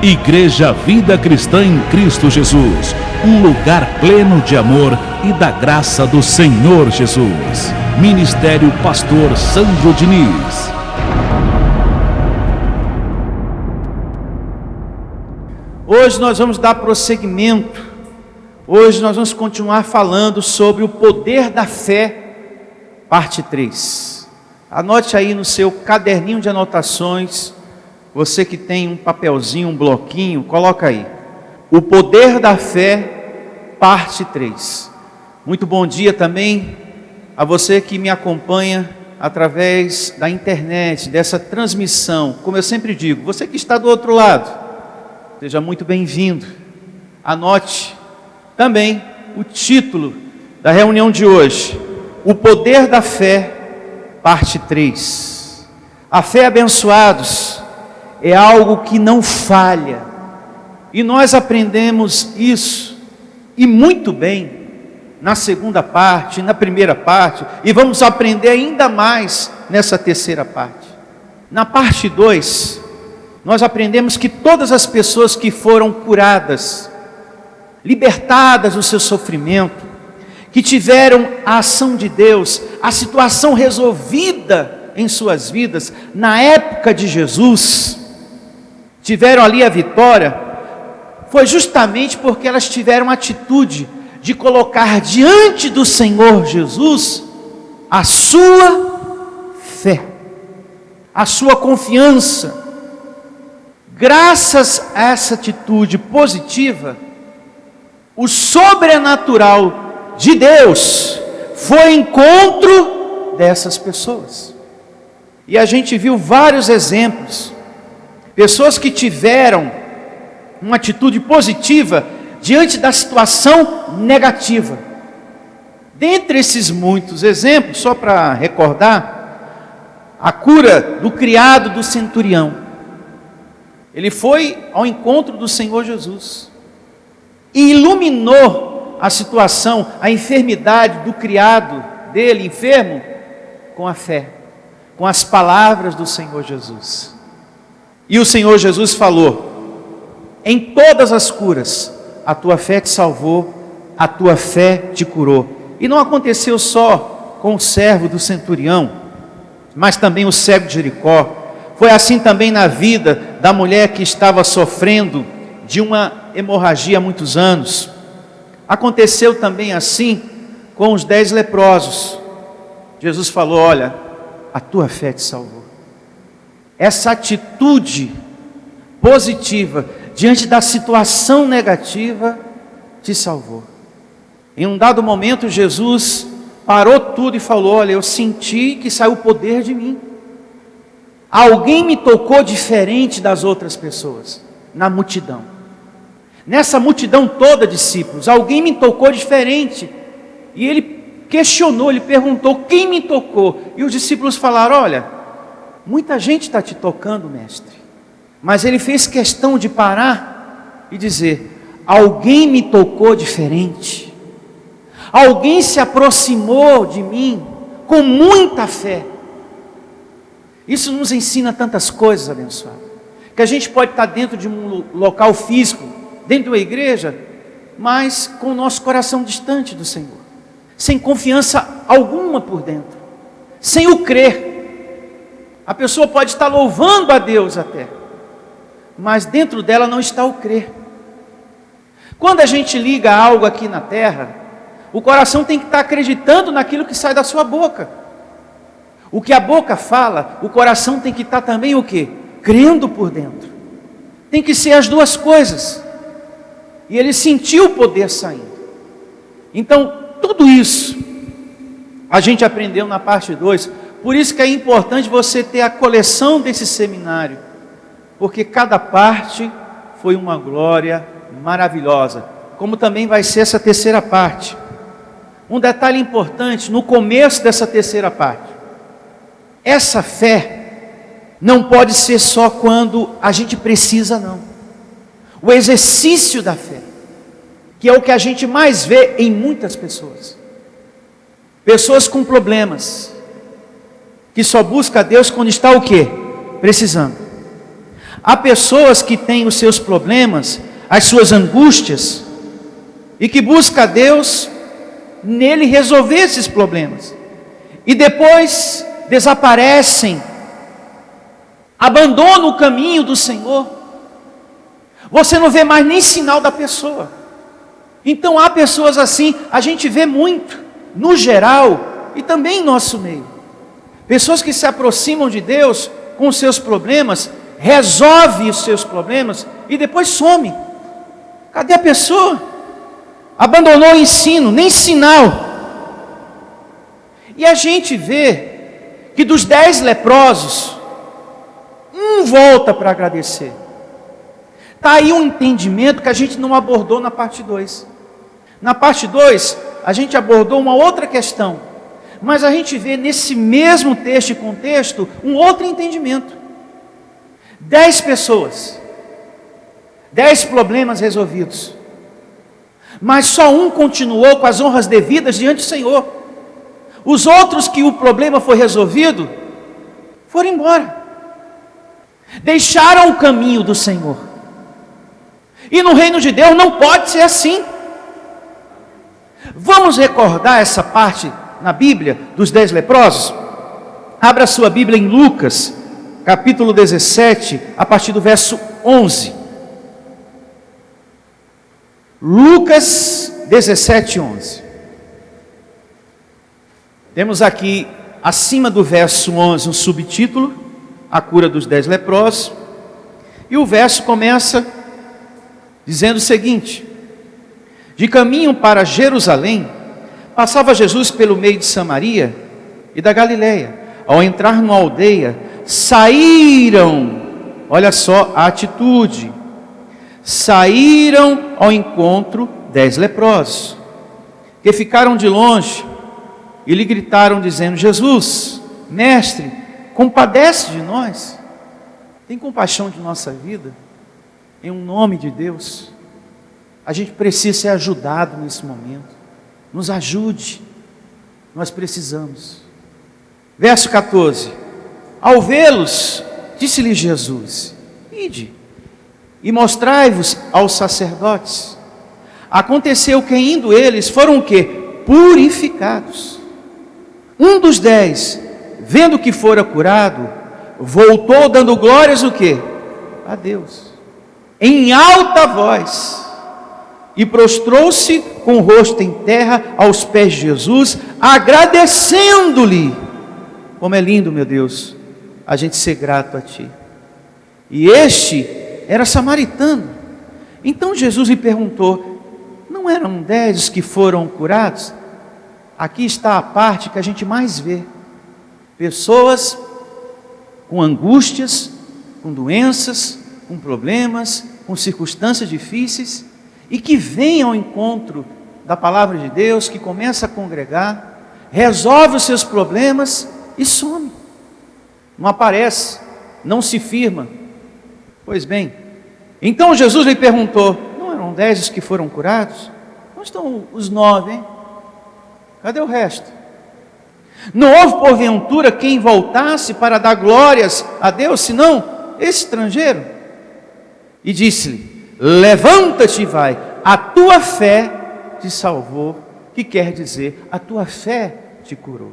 Igreja Vida Cristã em Cristo Jesus, um lugar pleno de amor e da graça do Senhor Jesus. Ministério Pastor Sandro Diniz. Hoje nós vamos dar prosseguimento. Hoje nós vamos continuar falando sobre o poder da fé, parte 3. Anote aí no seu caderninho de anotações. Você que tem um papelzinho, um bloquinho, coloca aí. O poder da fé, parte 3. Muito bom dia também a você que me acompanha através da internet, dessa transmissão. Como eu sempre digo, você que está do outro lado, seja muito bem-vindo. Anote também o título da reunião de hoje. O poder da fé, parte 3. A fé, abençoados, é algo que não falha. E nós aprendemos isso, e muito bem, na segunda parte, na primeira parte, e vamos aprender ainda mais nessa terceira parte. Na parte 2, nós aprendemos que todas as pessoas que foram curadas, libertadas do seu sofrimento, que tiveram a ação de Deus, a situação resolvida em suas vidas, na época de Jesus, tiveram ali a vitória, foi justamente porque elas tiveram a atitude de colocar diante do Senhor Jesus a sua fé, a sua confiança. Graças a essa atitude positiva, o sobrenatural de Deus foi encontro dessas pessoas. E a gente viu vários exemplos. Pessoas que tiveram uma atitude positiva diante da situação negativa. Dentre esses muitos exemplos, só para recordar, a cura do criado do centurião. Ele foi ao encontro do Senhor Jesus e iluminou a situação, a enfermidade do criado dele, enfermo, com a fé, com as palavras do Senhor Jesus. E o Senhor Jesus falou: em todas as curas, a tua fé te salvou, a tua fé te curou. E não aconteceu só com o servo do centurião, mas também o cego de Jericó. Foi assim também na vida da mulher que estava sofrendo de uma hemorragia há muitos anos. Aconteceu também assim com os 10 leprosos. Jesus falou: olha, a tua fé te salvou. Essa atitude positiva diante da situação negativa te salvou. Em um dado momento Jesus parou tudo e falou: olha, eu senti que saiu o poder de mim. Alguém me tocou diferente das outras pessoas, na multidão. Nessa multidão toda, discípulos, alguém me tocou diferente. E ele questionou, ele perguntou: quem me tocou? E os discípulos falaram: olha, muita gente está te tocando, mestre. Mas ele fez questão de parar e dizer: alguém me tocou diferente. Alguém se aproximou de mim com muita fé. Isso nos ensina tantas coisas, abençoado. Que a gente pode estar dentro de um local físico, dentro de uma igreja, mas com o nosso coração distante do Senhor, sem confiança alguma por dentro, sem o crer. A pessoa pode estar louvando a Deus até, mas dentro dela não está o crer. Quando a gente liga algo aqui na terra, o coração tem que estar acreditando naquilo que sai da sua boca. O que a boca fala, o coração tem que estar também o quê? Crendo por dentro. Tem que ser as duas coisas. E ele sentiu o poder saindo. Então, tudo isso a gente aprendeu na parte 2. Por isso que é importante você ter a coleção desse seminário, porque cada parte foi uma glória maravilhosa, como também vai ser essa terceira parte. Um detalhe importante no começo dessa terceira parte: essa fé não pode ser só quando a gente precisa, não. O exercício da fé, que é o que a gente mais vê em muitas pessoas. Pessoas com problemas, que só busca a Deus quando está o quê? Precisando. Há pessoas que têm os seus problemas, as suas angústias, e que buscam a Deus nele resolver esses problemas. E depois desaparecem, abandonam o caminho do Senhor. Você não vê mais nem sinal da pessoa. Então há pessoas assim, a gente vê muito, no geral, e também em nosso meio. Pessoas que se aproximam de Deus com os seus problemas, resolve os seus problemas e depois some. Cadê a pessoa? Abandonou o ensino, nem sinal. E a gente vê que dos 10 leprosos, um volta para agradecer. Está aí um entendimento que a gente não abordou na parte 2. Na parte 2, a gente abordou uma outra questão, mas a gente vê nesse mesmo texto e contexto um outro entendimento. 10 pessoas, 10 problemas resolvidos, mas só um continuou com as honras devidas diante do Senhor. Os outros que o problema foi resolvido, foram embora, deixaram o caminho do Senhor. E no reino de Deus não pode ser assim. Vamos recordar essa parte na Bíblia dos 10 leprosos? Abra sua Bíblia em Lucas, capítulo 17, a partir do verso 11. Lucas 17, 11. Temos aqui, acima do verso 11, um subtítulo, a cura dos 10 leprosos. E o verso começa dizendo o seguinte: de caminho para Jerusalém, passava Jesus pelo meio de Samaria e da Galileia. Ao entrar numa aldeia, saíram, olha só a atitude, saíram ao encontro 10 leprosos, que ficaram de longe e lhe gritaram dizendo: Jesus, mestre, compadece de nós, tem compaixão de nossa vida, em um nome de Deus. A gente precisa ser ajudado nesse momento, nos ajude, nós precisamos. Verso 14: ao vê-los, disse-lhe Jesus: ide e mostrai-vos aos sacerdotes. Aconteceu que indo eles, foram o quê? Purificados. Um dos 10, vendo que fora curado, voltou dando glórias o quê? A Deus, em alta voz, e prostrou-se com o rosto em terra aos pés de Jesus, agradecendo-lhe. Como é lindo, meu Deus, a gente ser grato a Ti. E este era samaritano. Então Jesus lhe perguntou: não eram 10 que foram curados? Aqui está a parte que a gente mais vê. Pessoas com angústias, com doenças, com problemas, com circunstâncias difíceis, e que vêm ao encontro da palavra de Deus, que começa a congregar, resolve os seus problemas e some. Não aparece, não se firma. Pois bem, então Jesus lhe perguntou: não eram 10 os que foram curados? Onde estão os 9, hein? Cadê o resto? Não houve porventura quem voltasse para dar glórias a Deus, senão esse estrangeiro? E disse-lhe: levanta-te e vai, a tua fé te salvou, que quer dizer, a tua fé te curou.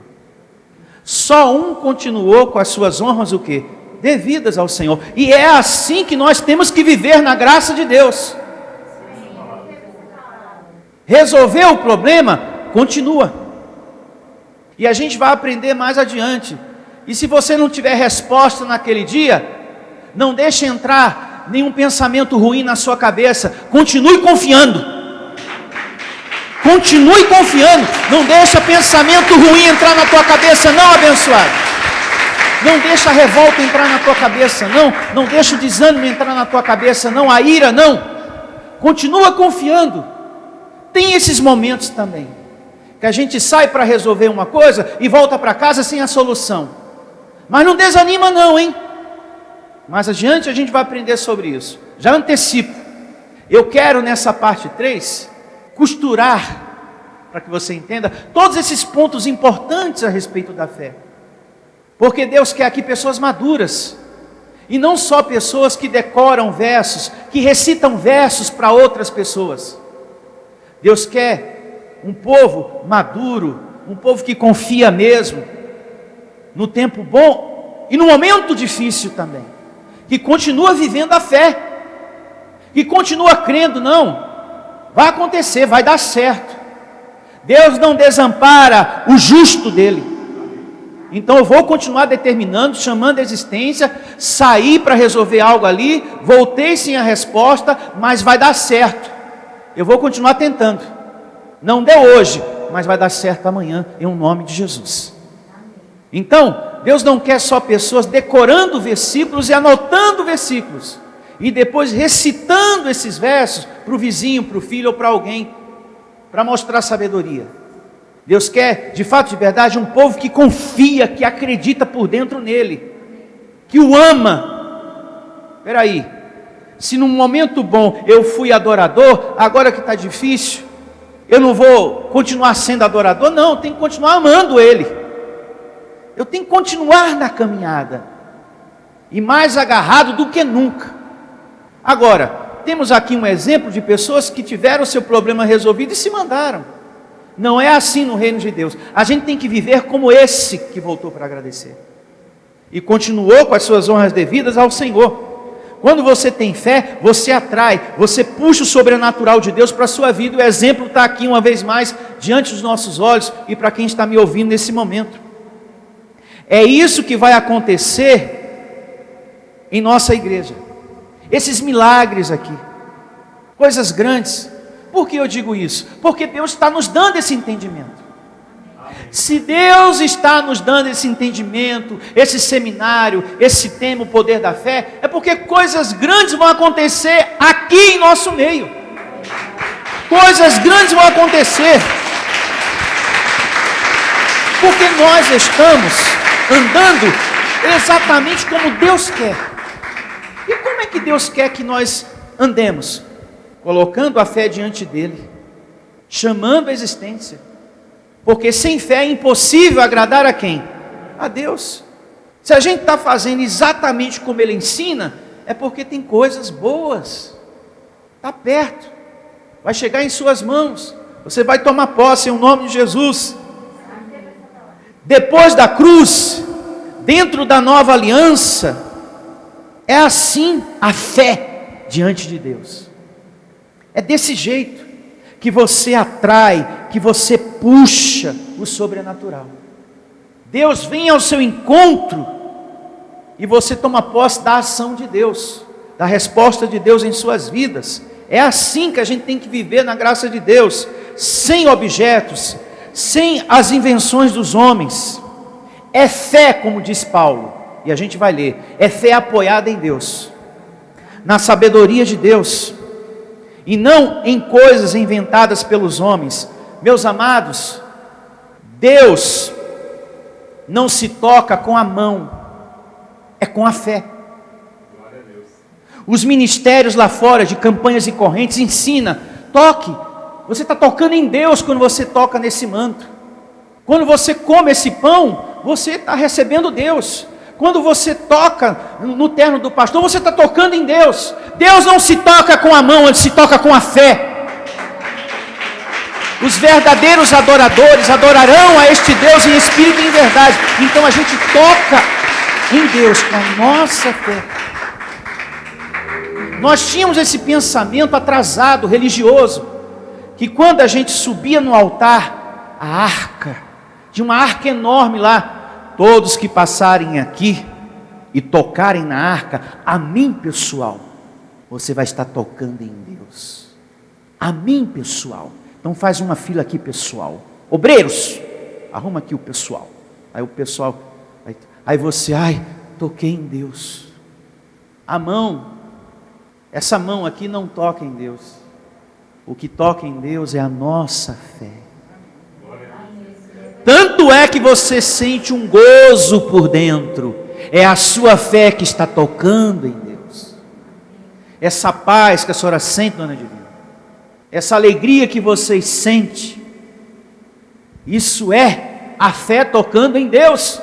Só um continuou com as suas honras o quê? Devidas ao Senhor. E é assim que nós temos que viver na graça de Deus. Resolveu o problema? Continua. E a gente vai aprender mais adiante. E se você não tiver resposta naquele dia, não deixe entrar nenhum pensamento ruim na sua cabeça. Continue confiando. Continue confiando. Não deixa pensamento ruim entrar na tua cabeça, não, abençoado. Não deixa a revolta entrar na tua cabeça, não. Não deixa o desânimo entrar na tua cabeça, não. A ira, não. Continua confiando. Tem esses momentos também, que a gente sai para resolver uma coisa e volta para casa sem a solução. Mas não desanima não, hein? Mais adiante a gente vai aprender sobre isso. Já antecipo. Eu quero nessa parte 3 costurar, para que você entenda, todos esses pontos importantes a respeito da fé. Porque Deus quer aqui pessoas maduras, E não só pessoas que decoram versos, que recitam versos para outras pessoas. Deus quer um povo maduro, um povo que confia mesmo, no tempo bom e no momento difícil também, que continua vivendo a fé, que continua crendo, não, vai acontecer, vai dar certo. Deus não desampara o justo dele. Então eu vou continuar determinando, chamando a existência, saí para resolver algo ali, voltei sem a resposta, mas vai dar certo. Eu vou continuar tentando. Não deu hoje, mas vai dar certo amanhã, em nome de Jesus. Então, Deus não quer só pessoas decorando versículos e anotando versículos, e depois recitando esses versos para o vizinho, para o filho ou para alguém, para mostrar sabedoria. Deus quer, de fato, de verdade, um povo que confia, que acredita por dentro nele, que o ama. Espera aí, se num momento bom eu fui adorador, agora que está difícil, eu não vou continuar sendo adorador? Não, eu tenho que continuar amando ele. Eu tenho que continuar na caminhada, e mais agarrado do que nunca. Agora, temos aqui um exemplo de pessoas que tiveram o seu problema resolvido e se mandaram. Não é assim no reino de Deus. A gente tem que viver como esse que voltou para agradecer, e continuou com as suas honras devidas ao Senhor. Quando você tem fé, você atrai, você puxa o sobrenatural de Deus para a sua vida. O exemplo está aqui uma vez mais, diante dos nossos olhos, e para quem está me ouvindo nesse momento. É isso que vai acontecer em nossa igreja. Esses milagres aqui, coisas grandes. Por que eu digo isso? Porque Deus está nos dando esse entendimento. Se Deus está nos dando esse entendimento, esse seminário, esse tema, o poder da fé, é porque coisas grandes vão acontecer aqui em nosso meio. Coisas grandes vão acontecer, porque nós estamos andando exatamente como Deus quer. E como é que Deus quer que nós andemos? Colocando a fé diante dele, chamando a existência, porque sem fé é impossível agradar a quem? A Deus. Se a gente está fazendo exatamente como ele ensina, é porque tem coisas boas, está perto, vai chegar em suas mãos, você vai tomar posse em nome de Jesus. Depois da cruz, dentro da nova aliança, é assim a fé diante de Deus. É desse jeito que você atrai, que você puxa o sobrenatural. Deus vem ao seu encontro e você toma posse da ação de Deus, da resposta de Deus em suas vidas. É assim que a gente tem que viver na graça de Deus, sem objetos, sem as invenções dos homens. É fé, como diz Paulo, e a gente vai ler, é fé apoiada em Deus, na sabedoria de Deus, e não em coisas inventadas pelos homens. Meus amados, Deus não se toca com a mão, é com a fé. Os ministérios lá fora, de campanhas e correntes, ensina, toque, você está tocando em Deus quando você toca nesse manto. Quando você come esse pão, você está recebendo Deus. Quando você toca no terno do pastor, você está tocando em Deus. Deus não se toca com a mão, ele se toca com a fé. Os verdadeiros adoradores adorarão a este Deus em espírito e em verdade. Então a gente toca em Deus com a nossa fé. Nós tínhamos esse pensamento atrasado, religioso, que quando a gente subia no altar, a arca, tinha uma arca enorme lá, todos que passarem aqui e tocarem na arca, a mim pessoal, você vai estar tocando em Deus. A mim pessoal. Então faz uma fila aqui pessoal. Obreiros, arruma aqui o pessoal. Aí o pessoal, aí você, toquei em Deus. A mão, essa mão aqui não toca em Deus. O que toca em Deus é a nossa fé. Tanto é que você sente um gozo por dentro. É a sua fé que está tocando em Deus. Essa paz que a senhora sente, dona Divina, essa alegria que vocês sentem, isso é a fé tocando em Deus.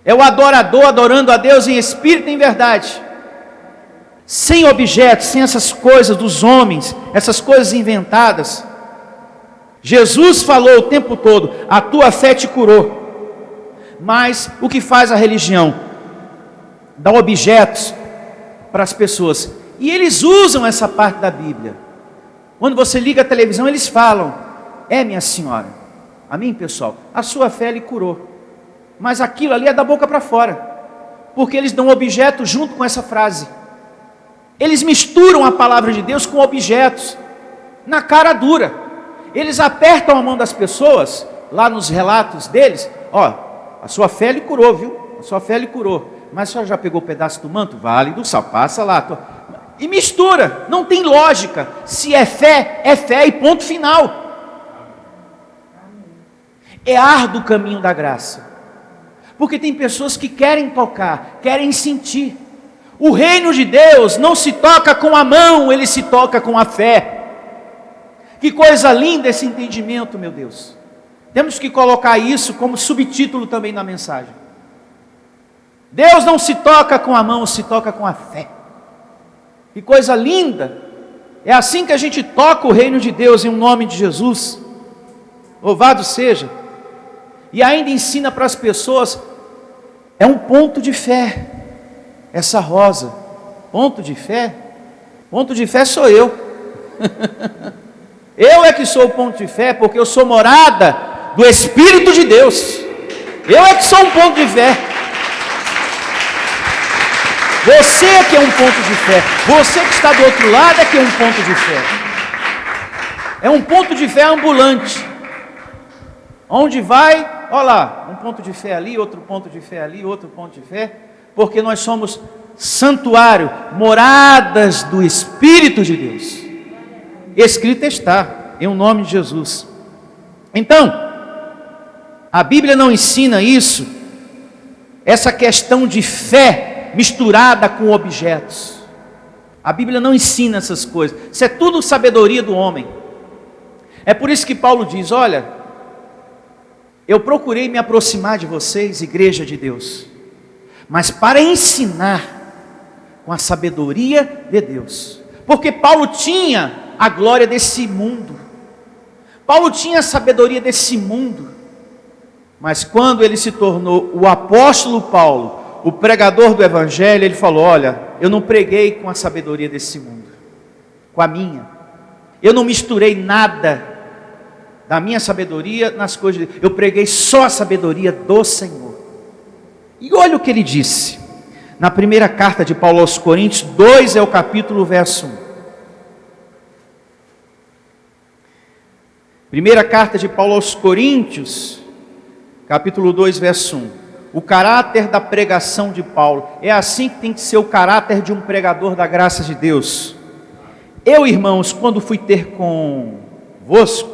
É o adorador adorando a Deus em espírito e em verdade. Sem objetos, sem essas coisas dos homens, essas coisas inventadas. Jesus falou o tempo todo: a tua fé te curou. Mas o que faz a religião? Dá objetos para as pessoas. E eles usam essa parte da Bíblia. Quando você liga a televisão, eles falam: minha senhora, a mim pessoal, a sua fé lhe curou. Mas aquilo ali é da boca para fora. Porque eles dão objeto junto com essa frase. Eles misturam a palavra de Deus com objetos, na cara dura. Eles apertam a mão das pessoas, lá nos relatos deles: a sua fé lhe curou, viu? A sua fé lhe curou. Mas a senhora já pegou o pedaço do manto? Vale do sal, passa lá. E mistura, não tem lógica. Se é fé e ponto final. É árduo o caminho da graça. Porque tem pessoas que querem tocar, querem sentir. O reino de Deus não se toca com a mão, ele se toca com a fé. Que coisa linda esse entendimento, meu Deus. Temos que colocar isso como subtítulo também na mensagem. Deus não se toca com a mão, se toca com a fé. Que coisa linda. É assim que a gente toca o reino de Deus, em nome de Jesus. Louvado seja. E ainda ensina para as pessoas: é um ponto de fé. Essa rosa, ponto de fé sou eu. Eu é que sou o ponto de fé, porque eu sou morada do Espírito de Deus. Eu é que sou um ponto de fé. Você é que é um ponto de fé. Você que está do outro lado é que é um ponto de fé. É um ponto de fé ambulante. Onde vai, olha lá, um ponto de fé ali, outro ponto de fé ali, outro ponto de fé. Porque nós somos santuário, moradas do Espírito de Deus. Escrito está, em nome de Jesus. Então, a Bíblia não ensina isso, essa questão de fé misturada com objetos. A Bíblia não ensina essas coisas. Isso é tudo sabedoria do homem. É por isso que Paulo diz: olha, eu procurei me aproximar de vocês, igreja de Deus, mas para ensinar com a sabedoria de Deus. Porque Paulo tinha a glória desse mundo. Paulo tinha a sabedoria desse mundo. Mas quando ele se tornou o apóstolo Paulo, o pregador do Evangelho, ele falou: olha, eu não preguei com a sabedoria desse mundo, com a minha. Eu não misturei nada da minha sabedoria nas coisas de Deus. Eu preguei só a sabedoria do Senhor. E olha o que ele disse, na primeira carta de Paulo aos Coríntios, 2 é o capítulo, verso 1. Primeira carta de Paulo aos Coríntios, capítulo 2, verso 1. O caráter da pregação de Paulo. É assim que tem que ser o caráter de um pregador da graça de Deus. Eu, irmãos, quando fui ter convosco,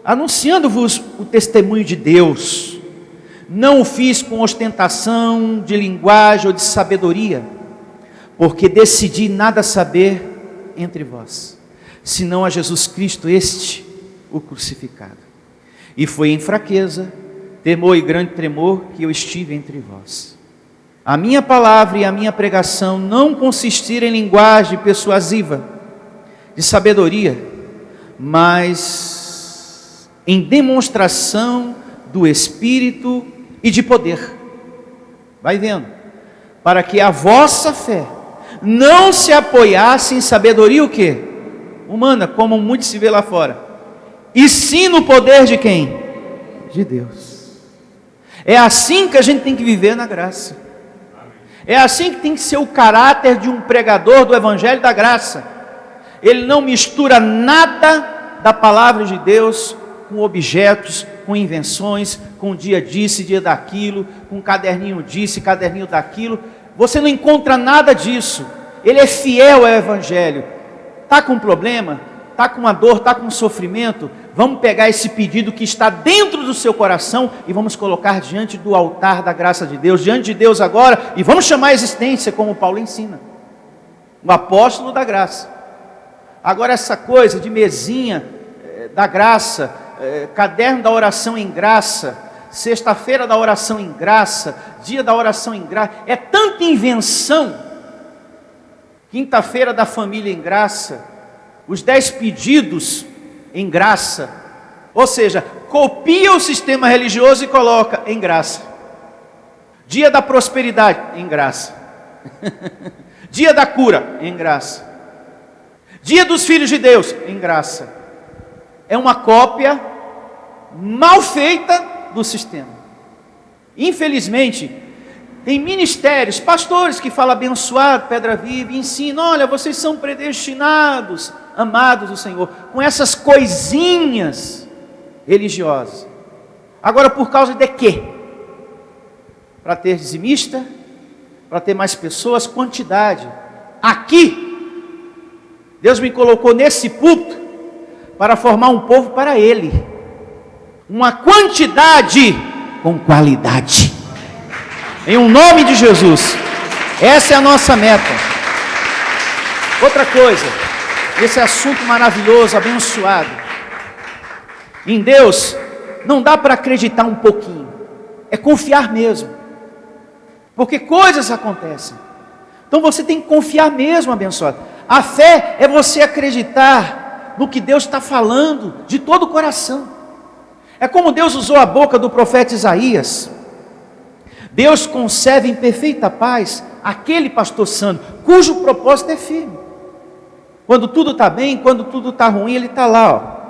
anunciando-vos o testemunho de Deus, não o fiz com ostentação de linguagem ou de sabedoria, porque decidi nada saber entre vós, senão a Jesus Cristo, este, o crucificado. E foi em fraqueza, temor e grande tremor que eu estive entre vós. A minha palavra e a minha pregação não consistiram em linguagem persuasiva, de sabedoria, mas em demonstração do Espírito e de poder. Vai vendo? Para que a vossa fé não se apoiasse em sabedoria o quê? Humana, como muito se vê lá fora, e sim no poder de quem? De Deus. É assim que a gente tem que viver na graça. É assim que tem que ser o caráter de um pregador do Evangelho da graça. Ele não mistura nada da palavra de Deus com objetos, com invenções, com dia disso, dia daquilo, com caderninho disso, caderninho daquilo. Você não encontra nada disso. Ele é fiel ao Evangelho. Está com um problema? Está com uma dor? Está com um sofrimento? Vamos pegar esse pedido que está dentro do seu coração e vamos colocar diante do altar da graça de Deus, diante de Deus agora, e vamos chamar a existência como Paulo ensina. O apóstolo da graça. Agora essa coisa de mesinha da graça, caderno da oração em graça, sexta-feira da oração em graça, dia da oração em graça, é tanta invenção. Quinta-feira da família em graça, os 10 pedidos em graça, ou seja, copia o sistema religioso e coloca em graça. Dia da prosperidade, em graça. Dia da cura, em graça. Dia dos filhos de Deus, em graça. É uma cópia mal feita do sistema. Infelizmente, tem ministérios, pastores que falam abençoado, pedra viva, e ensinam, olha, vocês são predestinados, amados do Senhor, com essas coisinhas religiosas. Agora, por causa de quê? Para ter dizimista, para ter mais pessoas, quantidade. Aqui, Deus me colocou nesse púlpito para formar um povo para Ele. Uma quantidade com qualidade. Em um nome de Jesus. Essa é a nossa meta. Outra coisa, esse assunto maravilhoso, abençoado. Em Deus, não dá para acreditar um pouquinho. É confiar mesmo. Porque coisas acontecem. Então você tem que confiar mesmo, abençoado. A fé é você acreditar no que Deus está falando de todo o coração. É como Deus usou a boca do profeta Isaías. Deus conserva em perfeita paz aquele pastor santo, cujo propósito é firme. Quando tudo está bem, quando tudo está ruim, ele está lá, ó.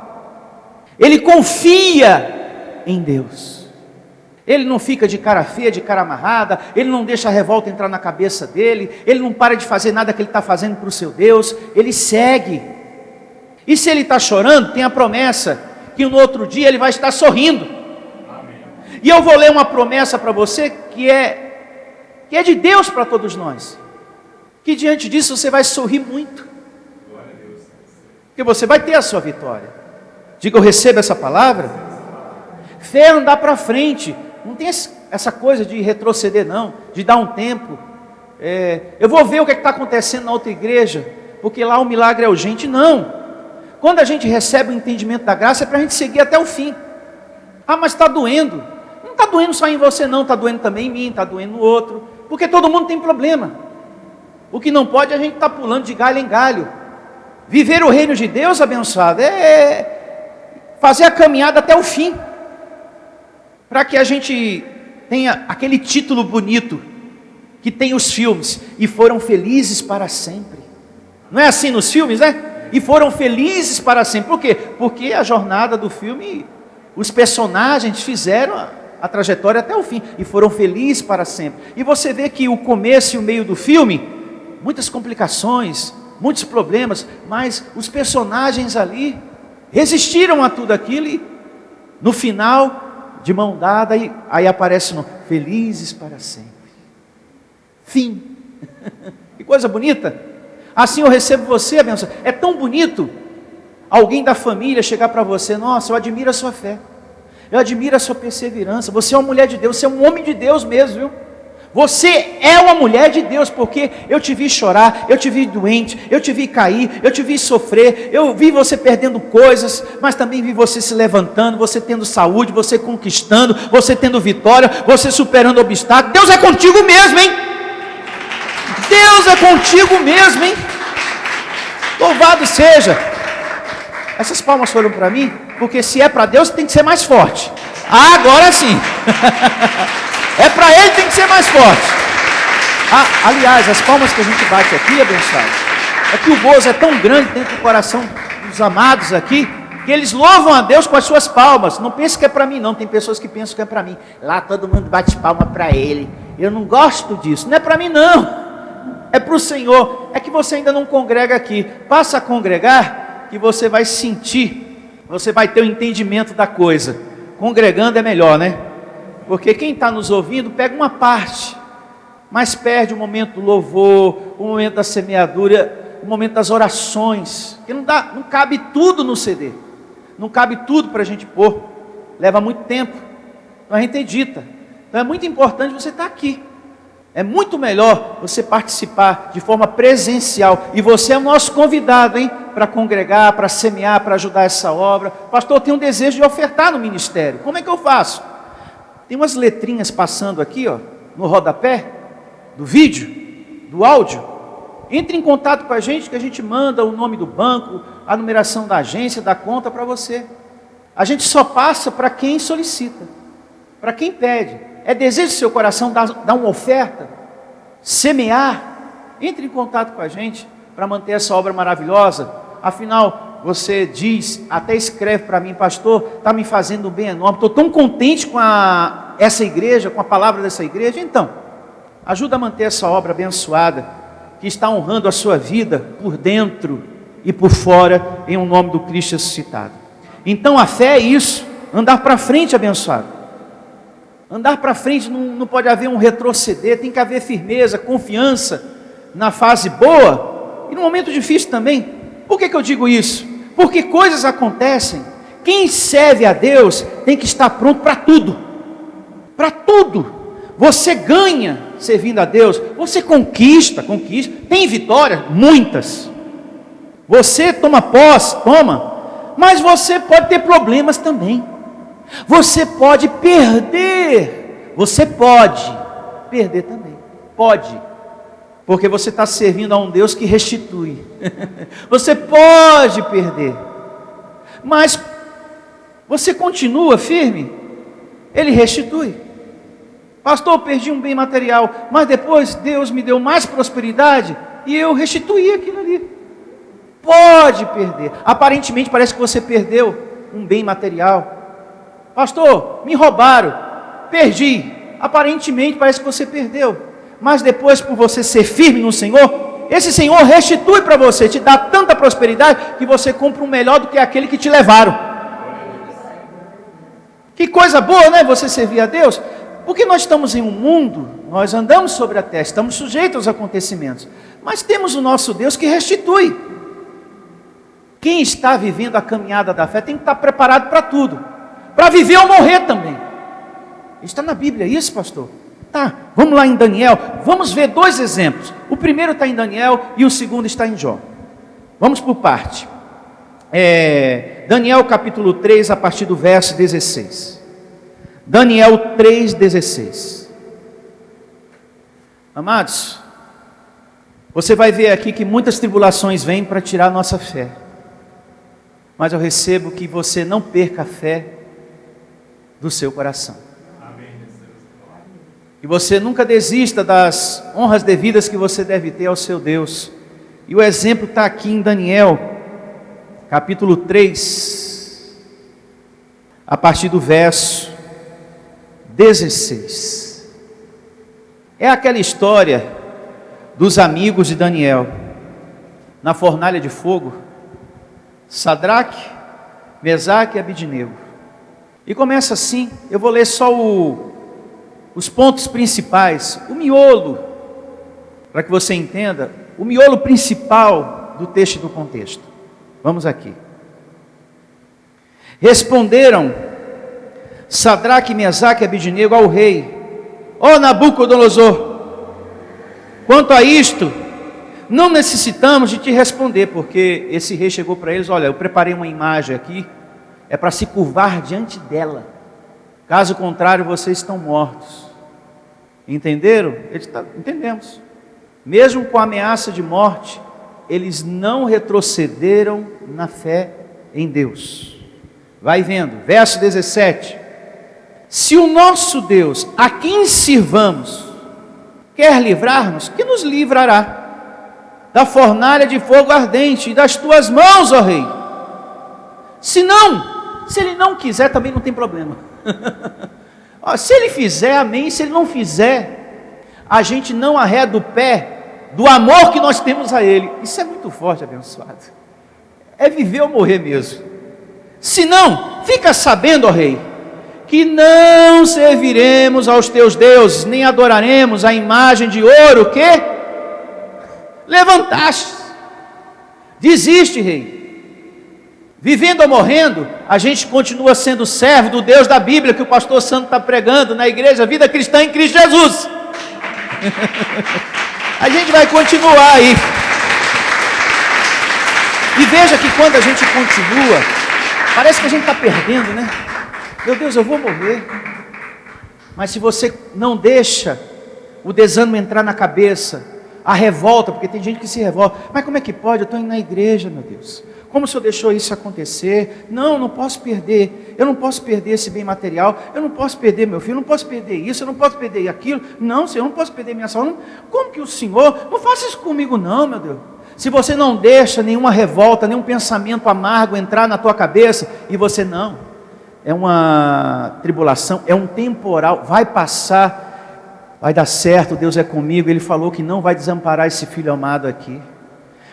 Ele confia em Deus. Ele não fica de cara feia, de cara amarrada, ele não deixa a revolta entrar na cabeça dele, ele não para de fazer nada que ele está fazendo para o seu Deus, ele segue. E se ele está chorando, tem a promessa que no outro dia ele vai estar sorrindo. Amém. E eu vou ler uma promessa para você que é de Deus para todos nós. Que diante disso você vai sorrir muito. Porque você vai ter a sua vitória. Diga, eu recebo essa palavra. Fé é andar para frente. Não tem essa coisa de retroceder não, de dar um tempo. Eu vou ver o que está acontecendo na outra igreja, porque lá o milagre é urgente. Não. Quando a gente recebe o entendimento da graça, é para a gente seguir até o fim. Ah, mas está doendo. Não está doendo só em você não, está doendo também em mim, está doendo no outro. Porque todo mundo tem problema. O que não pode é a gente estar pulando de galho em galho. Viver o reino de Deus, abençoado, é fazer a caminhada até o fim. Para que a gente tenha aquele título bonito que tem os filmes, e foram felizes para sempre. Não é assim nos filmes, né? E foram felizes para sempre. Por quê? Porque a jornada do filme, os personagens fizeram a trajetória até o fim, e foram felizes para sempre. E você vê que o começo e o meio do filme, muitas complicações, muitos problemas, mas os personagens ali resistiram a tudo aquilo, e no final, de mão dada, aí aparece no felizes para sempre. Fim. Que coisa bonita. Assim eu recebo você, abençoado. É tão bonito alguém da família chegar para você, nossa, eu admiro a sua fé, eu admiro a sua perseverança, você é uma mulher de Deus, você é um homem de Deus mesmo, viu? Você é uma mulher de Deus, porque eu te vi chorar, eu te vi doente, eu te vi cair, eu te vi sofrer, eu vi você perdendo coisas, mas também vi você se levantando, você tendo saúde, você conquistando, você tendo vitória, você superando obstáculos. Deus é contigo mesmo, hein? Deus é contigo mesmo, hein? Louvado seja. Essas palmas foram para mim, porque se é para Deus tem que ser mais forte. Ah, agora sim. É para Ele, tem que ser mais forte. Aliás, as palmas que a gente bate aqui, abençoado, é que o gozo é tão grande dentro do coração dos amados aqui, que eles louvam a Deus com as suas palmas. Não pense que é para mim não, tem pessoas que pensam que é para mim. Lá todo mundo bate palma para Ele. Eu não gosto disso, não é para mim não. É para o Senhor. É que você ainda não congrega aqui. Passa a congregar, que você vai sentir, você vai ter o entendimento da coisa. Congregando é melhor, né? Porque quem está nos ouvindo pega uma parte, mas perde o momento do louvor, o momento da semeadura, o momento das orações, que não cabe tudo no CD, não cabe tudo para a gente pôr, leva muito tempo, então a gente edita. Então é muito importante você estar aqui, é muito melhor você participar de forma presencial, e você é o nosso convidado, hein? Para congregar, para semear, para ajudar essa obra. Pastor, eu tenho um desejo de ofertar no ministério, como é que eu faço? Tem umas letrinhas passando aqui, ó, no rodapé do vídeo, do áudio. Entre em contato com a gente, que a gente manda o nome do banco, a numeração da agência, da conta para você. A gente só passa para quem solicita, para quem pede. É desejo do seu coração dar uma oferta, semear. Entre em contato com a gente para manter essa obra maravilhosa. Afinal, você diz, até escreve para mim, pastor, está me fazendo um bem enorme. Estou tão contente com essa igreja, com a palavra dessa igreja. Então, ajuda a manter essa obra abençoada, que está honrando a sua vida por dentro e por fora, em um nome do Cristo ressuscitado. Então a fé é isso, andar para frente abençoado. Andar para frente não pode haver um retroceder, tem que haver firmeza, confiança na fase boa e no momento difícil também. Por que eu digo isso? Porque coisas acontecem. Quem serve a Deus tem que estar pronto para tudo. Para tudo. Você ganha servindo a Deus, você conquista, tem vitórias, muitas. Você toma posse, mas você pode ter problemas também. Você pode perder também, pode, porque você está servindo a um Deus que restitui. Você pode perder, mas você continua firme, Ele restitui. Pastor, eu perdi um bem material, mas depois Deus me deu mais prosperidade e eu restituí aquilo ali. Pode perder. Aparentemente parece que você perdeu um bem material. Pastor, me roubaram, perdi. Aparentemente parece que você perdeu. Mas depois, por você ser firme no Senhor, esse Senhor restitui para você, te dá tanta prosperidade que você compra um melhor do que aquele que te levaram. Que coisa boa, né? Você servir a Deus. Porque nós estamos em um mundo, nós andamos sobre a terra, estamos sujeitos aos acontecimentos, mas temos o nosso Deus que restitui. Quem está vivendo a caminhada da fé tem que estar preparado para tudo, para viver ou morrer também. Está na Bíblia isso, pastor? Tá, vamos lá em Daniel, vamos ver dois exemplos. O primeiro está em Daniel e o segundo está em Jó. Vamos por parte. Daniel capítulo 3, a partir do verso 16. Daniel 3,16. Amados, você vai ver aqui que muitas tribulações vêm para tirar a nossa fé. Mas eu recebo que você não perca a fé do seu coração. Que você nunca desista das honras devidas que você deve ter ao seu Deus. E o exemplo está aqui em Daniel, capítulo 3, a partir do verso 16. É aquela história dos amigos de Daniel na fornalha de fogo, Sadraque, Mesaque e Abidnego. E começa assim, eu vou ler só os pontos principais, o miolo, para que você entenda, o miolo principal do texto e do contexto. Vamos aqui. Responderam Sadraque, Mesaque e Abidnego ao rei: ó Nabucodonosor, quanto a isto, não necessitamos de te responder, porque esse rei chegou para eles: olha, eu preparei uma imagem aqui, é para se curvar diante dela, caso contrário vocês estão mortos. Entenderam? Entendemos. Mesmo com a ameaça de morte, eles não retrocederam na fé em Deus. Vai vendo, verso 17. Se o nosso Deus, a quem sirvamos, quer livrar-nos, que nos livrará da fornalha de fogo ardente e das tuas mãos, ó rei. Se ele não quiser, também não tem problema. Se ele fizer, amém. Se ele não fizer, a gente não arreda o pé do amor que nós temos a ele. Isso é muito forte, abençoado. É viver ou morrer mesmo. Se não, fica sabendo, ó rei, que não serviremos aos teus deuses, nem adoraremos a imagem de ouro que levantaste. Desiste, rei. Vivendo ou morrendo, a gente continua sendo servo do Deus da Bíblia, que o pastor Santo está pregando na igreja Vida Cristã em Cristo Jesus. A gente vai continuar aí. E veja que quando a gente continua, parece que a gente está perdendo, né? Meu Deus, eu vou morrer. Mas se você não deixa o desânimo entrar na cabeça, a revolta, porque tem gente que se revolta, mas como é que pode? Eu estou indo na igreja, meu Deus. Como o Senhor deixou isso acontecer? Não, eu não posso perder. Eu não posso perder esse bem material. Eu não posso perder meu filho. Eu não posso perder isso. Eu não posso perder aquilo. Não, Senhor, eu não posso perder minha saúde. Como que o Senhor... Não faça isso comigo não, meu Deus. Se você não deixa nenhuma revolta, nenhum pensamento amargo entrar na tua cabeça, e você não. É uma tribulação, é um temporal. Vai passar, vai dar certo, Deus é comigo. Ele falou que não vai desamparar esse filho amado aqui.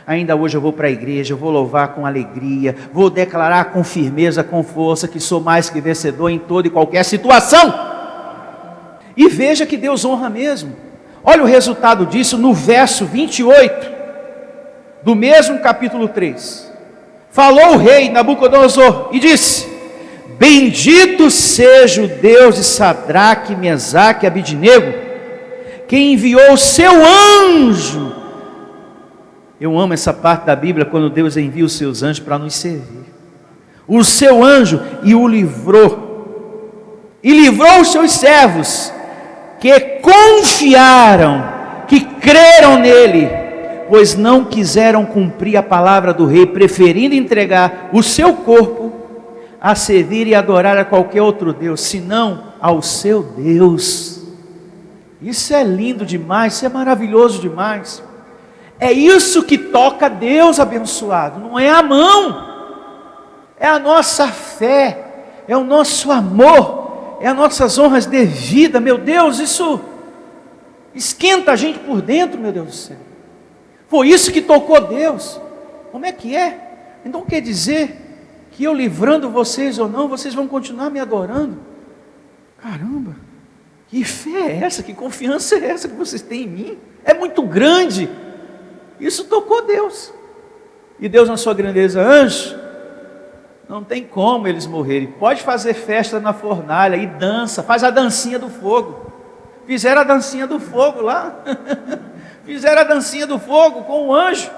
Ainda hoje eu vou para a igreja, eu vou louvar com alegria, vou declarar com firmeza, com força, que sou mais que vencedor em toda e qualquer situação. E veja que Deus honra mesmo. Olha o resultado disso no verso 28, do mesmo capítulo 3. Falou o rei Nabucodonosor e disse: bendito seja o Deus de Sadraque, Mesaque e Abidnego, que enviou o seu anjo. Eu amo essa parte da Bíblia, quando Deus envia os seus anjos para nos servir. O seu anjo, e o livrou. E livrou os seus servos, que confiaram, que creram nele, pois não quiseram cumprir a palavra do rei, preferindo entregar o seu corpo a servir e adorar a qualquer outro Deus, senão ao seu Deus. Isso é lindo demais, isso é maravilhoso demais. É isso que toca Deus abençoado, não é a mão, é a nossa fé, é o nosso amor, é as nossas honras devidas. Meu Deus, isso esquenta a gente por dentro, meu Deus do céu. Foi isso que tocou Deus. Como é que é? Então quer dizer que eu livrando vocês ou não, vocês vão continuar me adorando? Caramba, que fé é essa? Que confiança é essa que vocês têm em mim? É muito grande. Isso tocou Deus. E Deus, na sua grandeza, anjo, não tem como eles morrerem. Pode fazer festa na fornalha e dança, faz a dancinha do fogo. Fizeram a dancinha do fogo lá. Fizeram a dancinha do fogo com o anjo.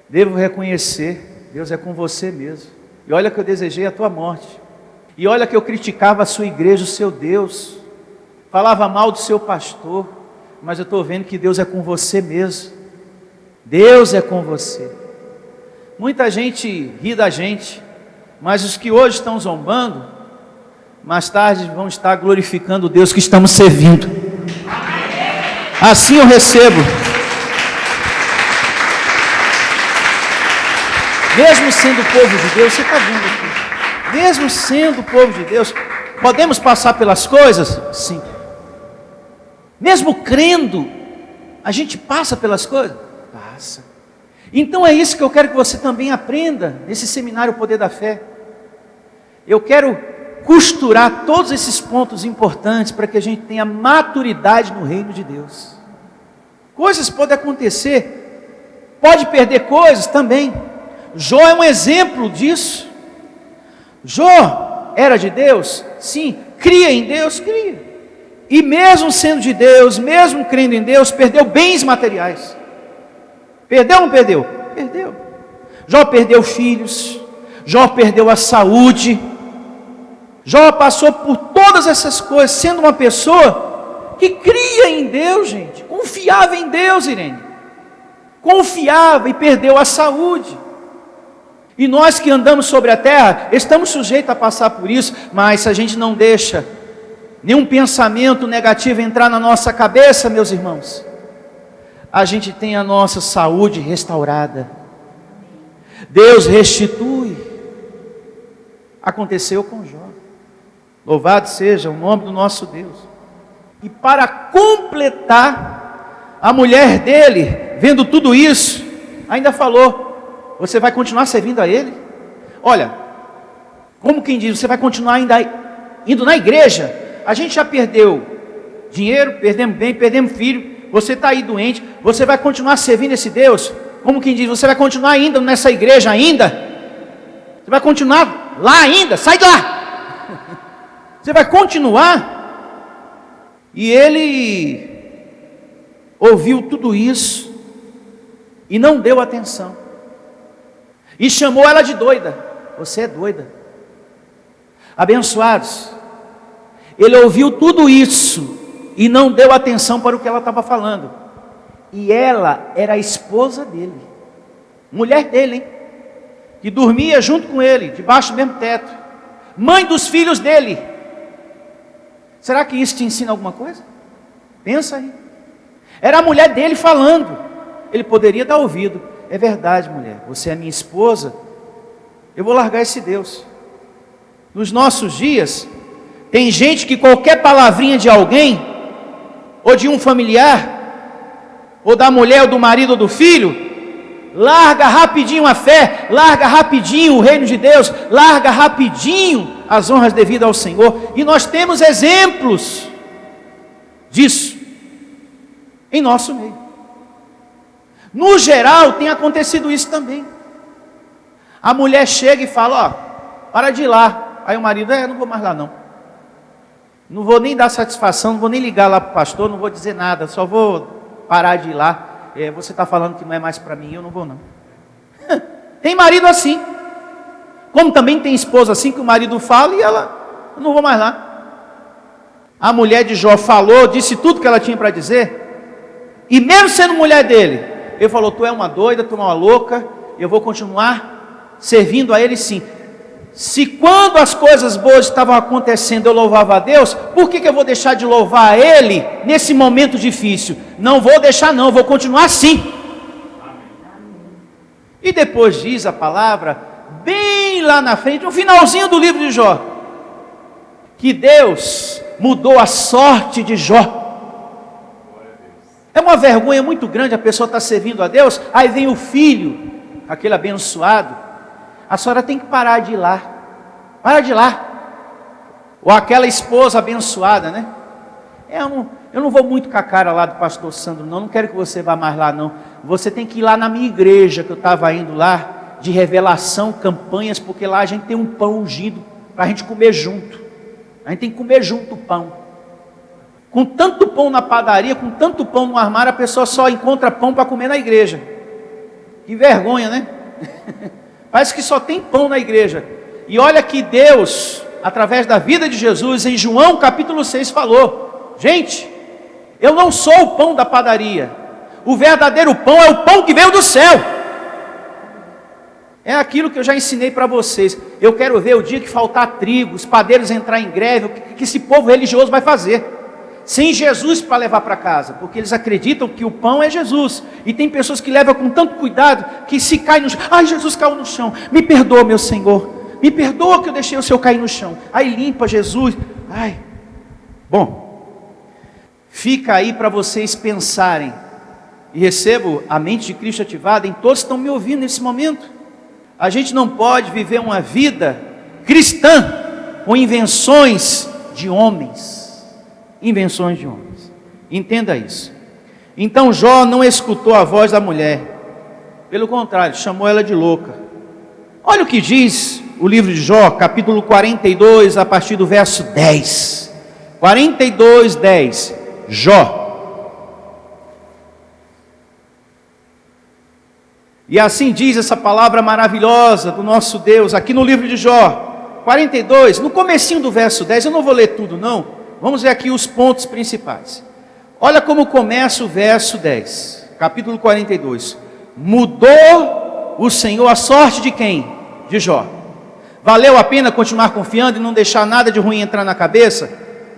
Devo reconhecer, Deus é com você mesmo. E olha que eu desejei a tua morte. E olha que eu criticava a sua igreja, o seu Deus. Falava mal do seu pastor. Mas eu estou vendo que Deus é com você mesmo. Deus é com você. Muita gente ri da gente, mas os que hoje estão zombando, mais tarde vão estar glorificando o Deus que estamos servindo. Assim eu recebo. Mesmo sendo o povo de Deus, você está vendo aqui, mesmo sendo o povo de Deus, podemos passar pelas coisas? Sim. Mesmo crendo, a gente passa pelas coisas? Passa. Então é isso que eu quero que você também aprenda nesse seminário Poder da Fé. Eu quero costurar todos esses pontos importantes para que a gente tenha maturidade no reino de Deus. Coisas podem acontecer, pode perder coisas também. Jó é um exemplo disso. Jó era de Deus? Sim. Cria em Deus? Cria. E mesmo sendo de Deus, mesmo crendo em Deus, perdeu bens materiais. Perdeu ou não perdeu? Perdeu. Jó perdeu filhos, Jó perdeu a saúde, Jó passou por todas essas coisas, sendo uma pessoa que cria em Deus, gente, confiava em Deus, Irene, confiava e perdeu a saúde. E nós que andamos sobre a terra, estamos sujeitos a passar por isso, mas se a gente não deixa nenhum pensamento negativo entrar na nossa cabeça, meus irmãos, a gente tem a nossa saúde restaurada. Deus restitui. Aconteceu com Jó. Louvado seja o nome do nosso Deus. E para completar, a mulher dele, vendo tudo isso, ainda falou: você vai continuar servindo a ele? Olha, como quem diz, você vai continuar ainda indo na igreja? A gente já perdeu dinheiro, perdemos bem, perdemos filho, você está aí doente, você vai continuar servindo esse Deus? Como quem diz, você vai continuar indo nessa igreja ainda? Você vai continuar lá ainda? Sai de lá! Você vai continuar? E ele ouviu tudo isso e não deu atenção. E chamou ela de doida. Você é doida. Abençoados, Ele ouviu tudo isso e não deu atenção para o que ela estava falando. E ela era a esposa dele, mulher dele, hein? Que dormia junto com ele, debaixo do mesmo teto, mãe dos filhos dele. Será que isso te ensina alguma coisa? Pensa aí. Era a mulher dele falando. Ele poderia dar ouvido. É verdade, mulher, você é minha esposa, eu vou largar esse Deus. Nos nossos dias, tem gente que qualquer palavrinha de alguém, ou de um familiar, ou da mulher, ou do marido, ou do filho, larga rapidinho a fé, larga rapidinho o reino de Deus, larga rapidinho as honras devidas ao Senhor. E nós temos exemplos disso em nosso meio. No geral, tem acontecido isso também. A mulher chega e fala, ó, para de ir lá. Aí o marido, não vou mais lá não. Não vou nem dar satisfação, não vou nem ligar lá para o pastor, não vou dizer nada, só vou parar de ir lá. Você está falando que não é mais para mim, eu não vou não. Tem marido assim. Como também tem esposa assim, que o marido fala e ela, eu não vou mais lá. A mulher de Jó falou, disse tudo que ela tinha para dizer. E mesmo sendo mulher dele, ele falou, tu é uma doida, tu é uma louca, eu vou continuar servindo a ele sim. Se quando as coisas boas estavam acontecendo eu louvava a Deus, por que eu vou deixar de louvar a Ele nesse momento difícil? Não vou deixar não, vou continuar assim. E depois diz a palavra, bem lá na frente, no finalzinho do livro de Jó, que Deus mudou a sorte de Jó. É uma vergonha muito grande a pessoa estar servindo a Deus, aí vem o filho, aquele abençoado, a senhora tem que parar de ir lá, para de ir lá. Ou aquela esposa abençoada, né? Eu não vou muito com a cara lá do pastor Sandro, não quero que você vá mais lá não. Você tem que ir lá na minha igreja, que eu estava indo lá, de revelação, campanhas, porque lá a gente tem um pão ungido, para a gente comer junto. A gente tem que comer junto o pão. Com tanto pão na padaria, com tanto pão no armário, a pessoa só encontra pão para comer na igreja. Que vergonha, né? Parece que só tem pão na igreja. E olha que Deus, através da vida de Jesus, em João capítulo 6 falou, gente, eu não sou o pão da padaria, o verdadeiro pão é o pão que veio do céu. É aquilo que eu já ensinei para vocês. Eu quero ver o dia que faltar trigo, os padeiros entrar em greve, o que esse povo religioso vai fazer sem Jesus para levar para casa, porque eles acreditam que o pão é Jesus, e tem pessoas que levam com tanto cuidado, que se cai no chão, ai Jesus caiu no chão, me perdoa meu Senhor, me perdoa que eu deixei o Senhor cair no chão, aí limpa Jesus, ai, bom, fica aí para vocês pensarem, e recebo a mente de Cristo ativada em todos que estão me ouvindo nesse momento. A gente não pode viver uma vida cristã com invenções de homens. Invenções de homens. Entenda isso. Então Jó não escutou a voz da mulher. Pelo contrário, chamou ela de louca. Olha o que diz o livro de Jó, capítulo 42, a partir do verso 10. 42, 10. Jó. E assim diz essa palavra maravilhosa do nosso Deus, aqui no livro de Jó. 42, no comecinho do verso 10, eu não vou ler tudo não. Vamos ver aqui os pontos principais. Olha como começa o verso 10, capítulo 42. Mudou o Senhor a sorte de quem? De Jó. Valeu a pena continuar confiando e não deixar nada de ruim entrar na cabeça?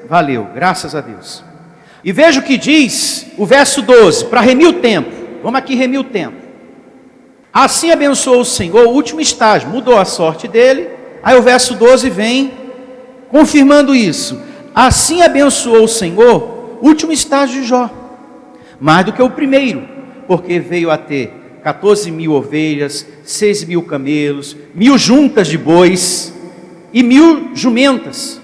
Valeu, graças a Deus. E veja o que diz o verso 12, para remir o tempo. Vamos aqui remir o tempo. Assim abençoou o Senhor, o último estágio, mudou a sorte dele. Aí o verso 12 vem confirmando isso. Assim abençoou o Senhor, último estágio de Jó, mais do que o primeiro, porque veio a ter 14.000 ovelhas, 6.000 camelos, 1.000 juntas de bois e 1.000 jumentas.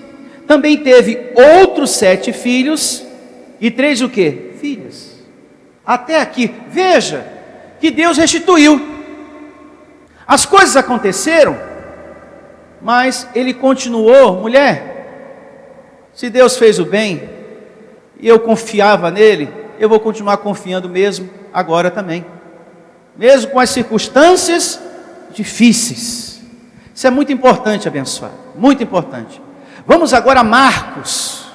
Também teve outros 7 filhos e 3 o quê? Filhas. Até aqui, veja que Deus restituiu. As coisas aconteceram, mas ele continuou, mulher, se Deus fez o bem, e eu confiava nele, eu vou continuar confiando mesmo, agora também. Mesmo com as circunstâncias difíceis. Isso é muito importante, abençoado. Muito importante. Vamos agora a Marcos.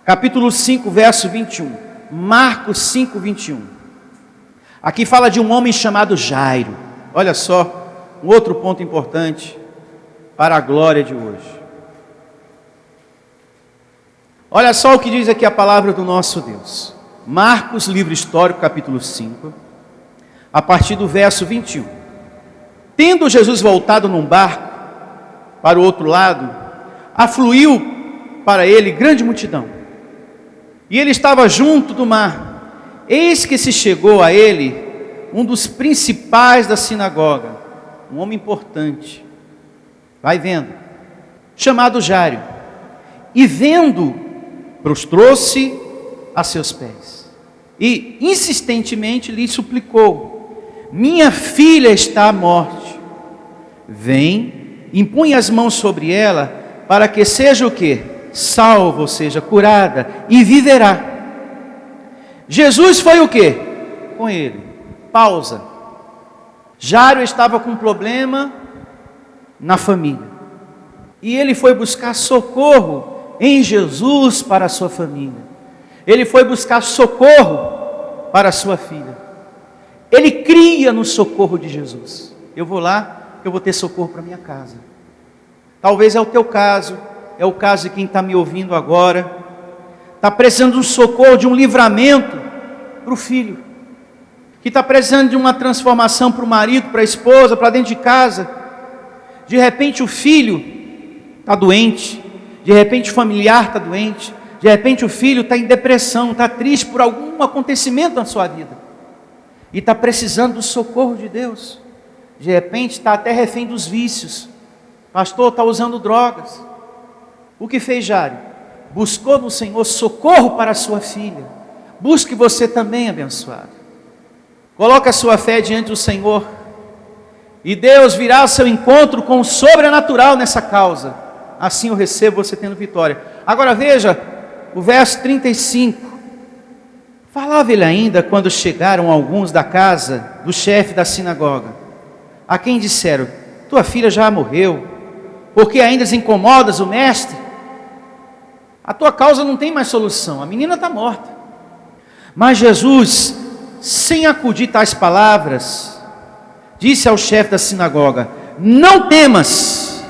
capítulo 5, verso 21. Marcos 5, 21. Aqui fala de um homem chamado Jairo. Olha só, um outro ponto importante para a glória de hoje. Olha só o que diz aqui a palavra do nosso Deus. Marcos, livro histórico, capítulo 5, a partir do verso 21. Tendo Jesus voltado num barco para o outro lado, afluiu para ele grande multidão. E ele estava junto do mar. Eis que se chegou a ele um dos principais da sinagoga, um homem importante, vai vendo, chamado Jairo. E vendo, prostrou-se a seus pés. E insistentemente lhe suplicou: minha filha está à morte. Vem, impõe as mãos sobre ela, para que seja o quê? Salva, ou seja, curada, e viverá. Jesus foi o quê? Com ele. Pausa. Jairo estava com um problema na família. E ele foi buscar socorro em Jesus para a sua família. Ele foi buscar socorro para a sua filha. Ele cria no socorro de Jesus. Eu vou lá, eu vou ter socorro para minha casa. Talvez é o teu caso, é o caso de quem está me ouvindo agora. Está precisando de um socorro, de um livramento para o filho. Que está precisando de uma transformação para o marido, para a esposa, para dentro de casa. De repente o filho está doente. De repente o familiar está doente. De repente o filho está em depressão, está triste por algum acontecimento na sua vida. E está precisando do socorro de Deus. De repente está até refém dos vícios. Pastor, está usando drogas. O que fez Jairo? Buscou no Senhor socorro para a sua filha. Busque você também, abençoado. Coloque a sua fé diante do Senhor. E Deus virá ao seu encontro com o sobrenatural nessa causa. Assim eu recebo você tendo vitória. Agora veja o verso 35. Falava ele ainda quando chegaram alguns da casa do chefe da sinagoga, a quem disseram: tua filha já morreu, porque ainda incomodas o mestre? A tua causa não tem mais solução, a menina está morta. Mas Jesus, sem acudir tais palavras, disse ao chefe da sinagoga: não temas,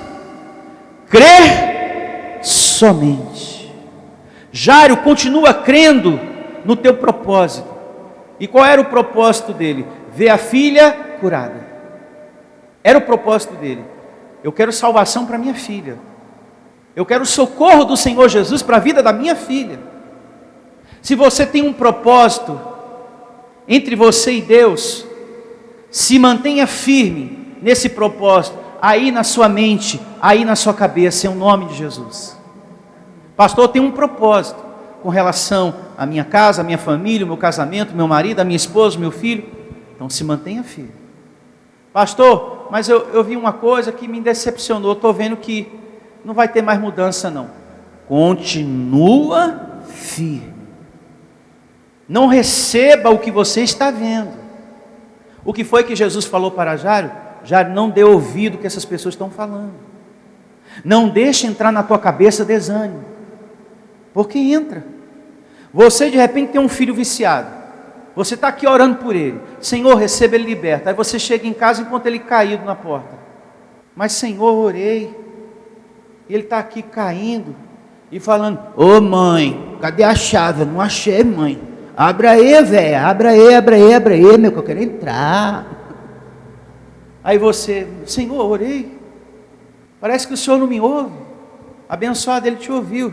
crê somente. Jairo continua crendo no teu propósito. E qual era o propósito dele? Ver a filha curada. Era o propósito dele. Eu quero salvação para minha filha. Eu quero o socorro do Senhor Jesus para a vida da minha filha. Se você tem um propósito entre você e Deus, se mantenha firme nesse propósito, aí na sua mente, aí na sua cabeça, em nome de Jesus. Pastor, eu tenho um propósito com relação à minha casa, à minha família, o meu casamento, meu marido, a minha esposa, meu filho. Então se mantenha firme. Pastor, mas eu vi uma coisa que me decepcionou, estou vendo que não vai ter mais mudança não. Continua firme. Não receba o que você está vendo. O que foi que Jesus falou para Jairo? Jairo, não dê ouvido que essas pessoas estão falando. Não deixe entrar na tua cabeça desânimo. Porque entra. Você de repente tem um filho viciado. Você está aqui orando por ele. Senhor, receba ele liberto. Aí você chega em casa e encontra ele caído na porta. Mas Senhor, orei. E ele está aqui caindo e falando: ô mãe, cadê a chave? Eu não achei, mãe. Abre aí, velho. Abre aí, meu, que eu quero entrar. Aí você: Senhor, orei. Parece que o Senhor não me ouve. Abençoado, ele te ouviu.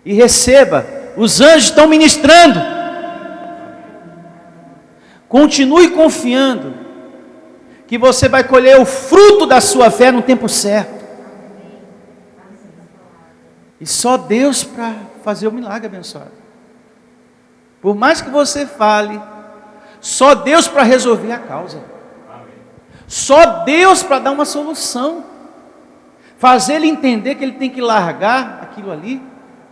E receba, os anjos estão ministrando. Continue confiando que você vai colher o fruto da sua fé no tempo certo. E só Deus para fazer o milagre, abençoado. Por mais que você fale, só Deus para resolver a causa. Só Deus para dar uma solução. Fazer ele entender que ele tem que largar aquilo ali,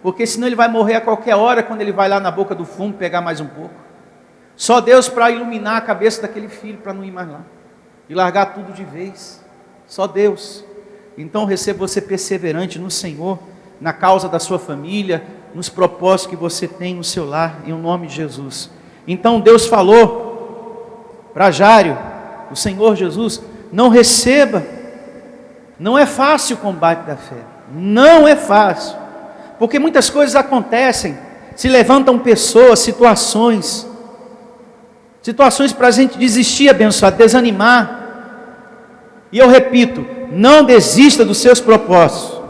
porque senão ele vai morrer a qualquer hora quando ele vai lá na boca do fumo pegar mais um pouco. Só Deus para iluminar a cabeça daquele filho para não ir mais lá e largar tudo de vez. Só Deus. Então receba você perseverante no Senhor, na causa da sua família, nos propósitos que você tem no seu lar, em nome de Jesus. Então Deus falou para Jário, o Senhor Jesus, não receba. Não é fácil o combate da fé, não é fácil, porque muitas coisas acontecem, se levantam pessoas, situações para a gente desistir, abençoado, desanimar. E eu repito, não desista dos seus propósitos,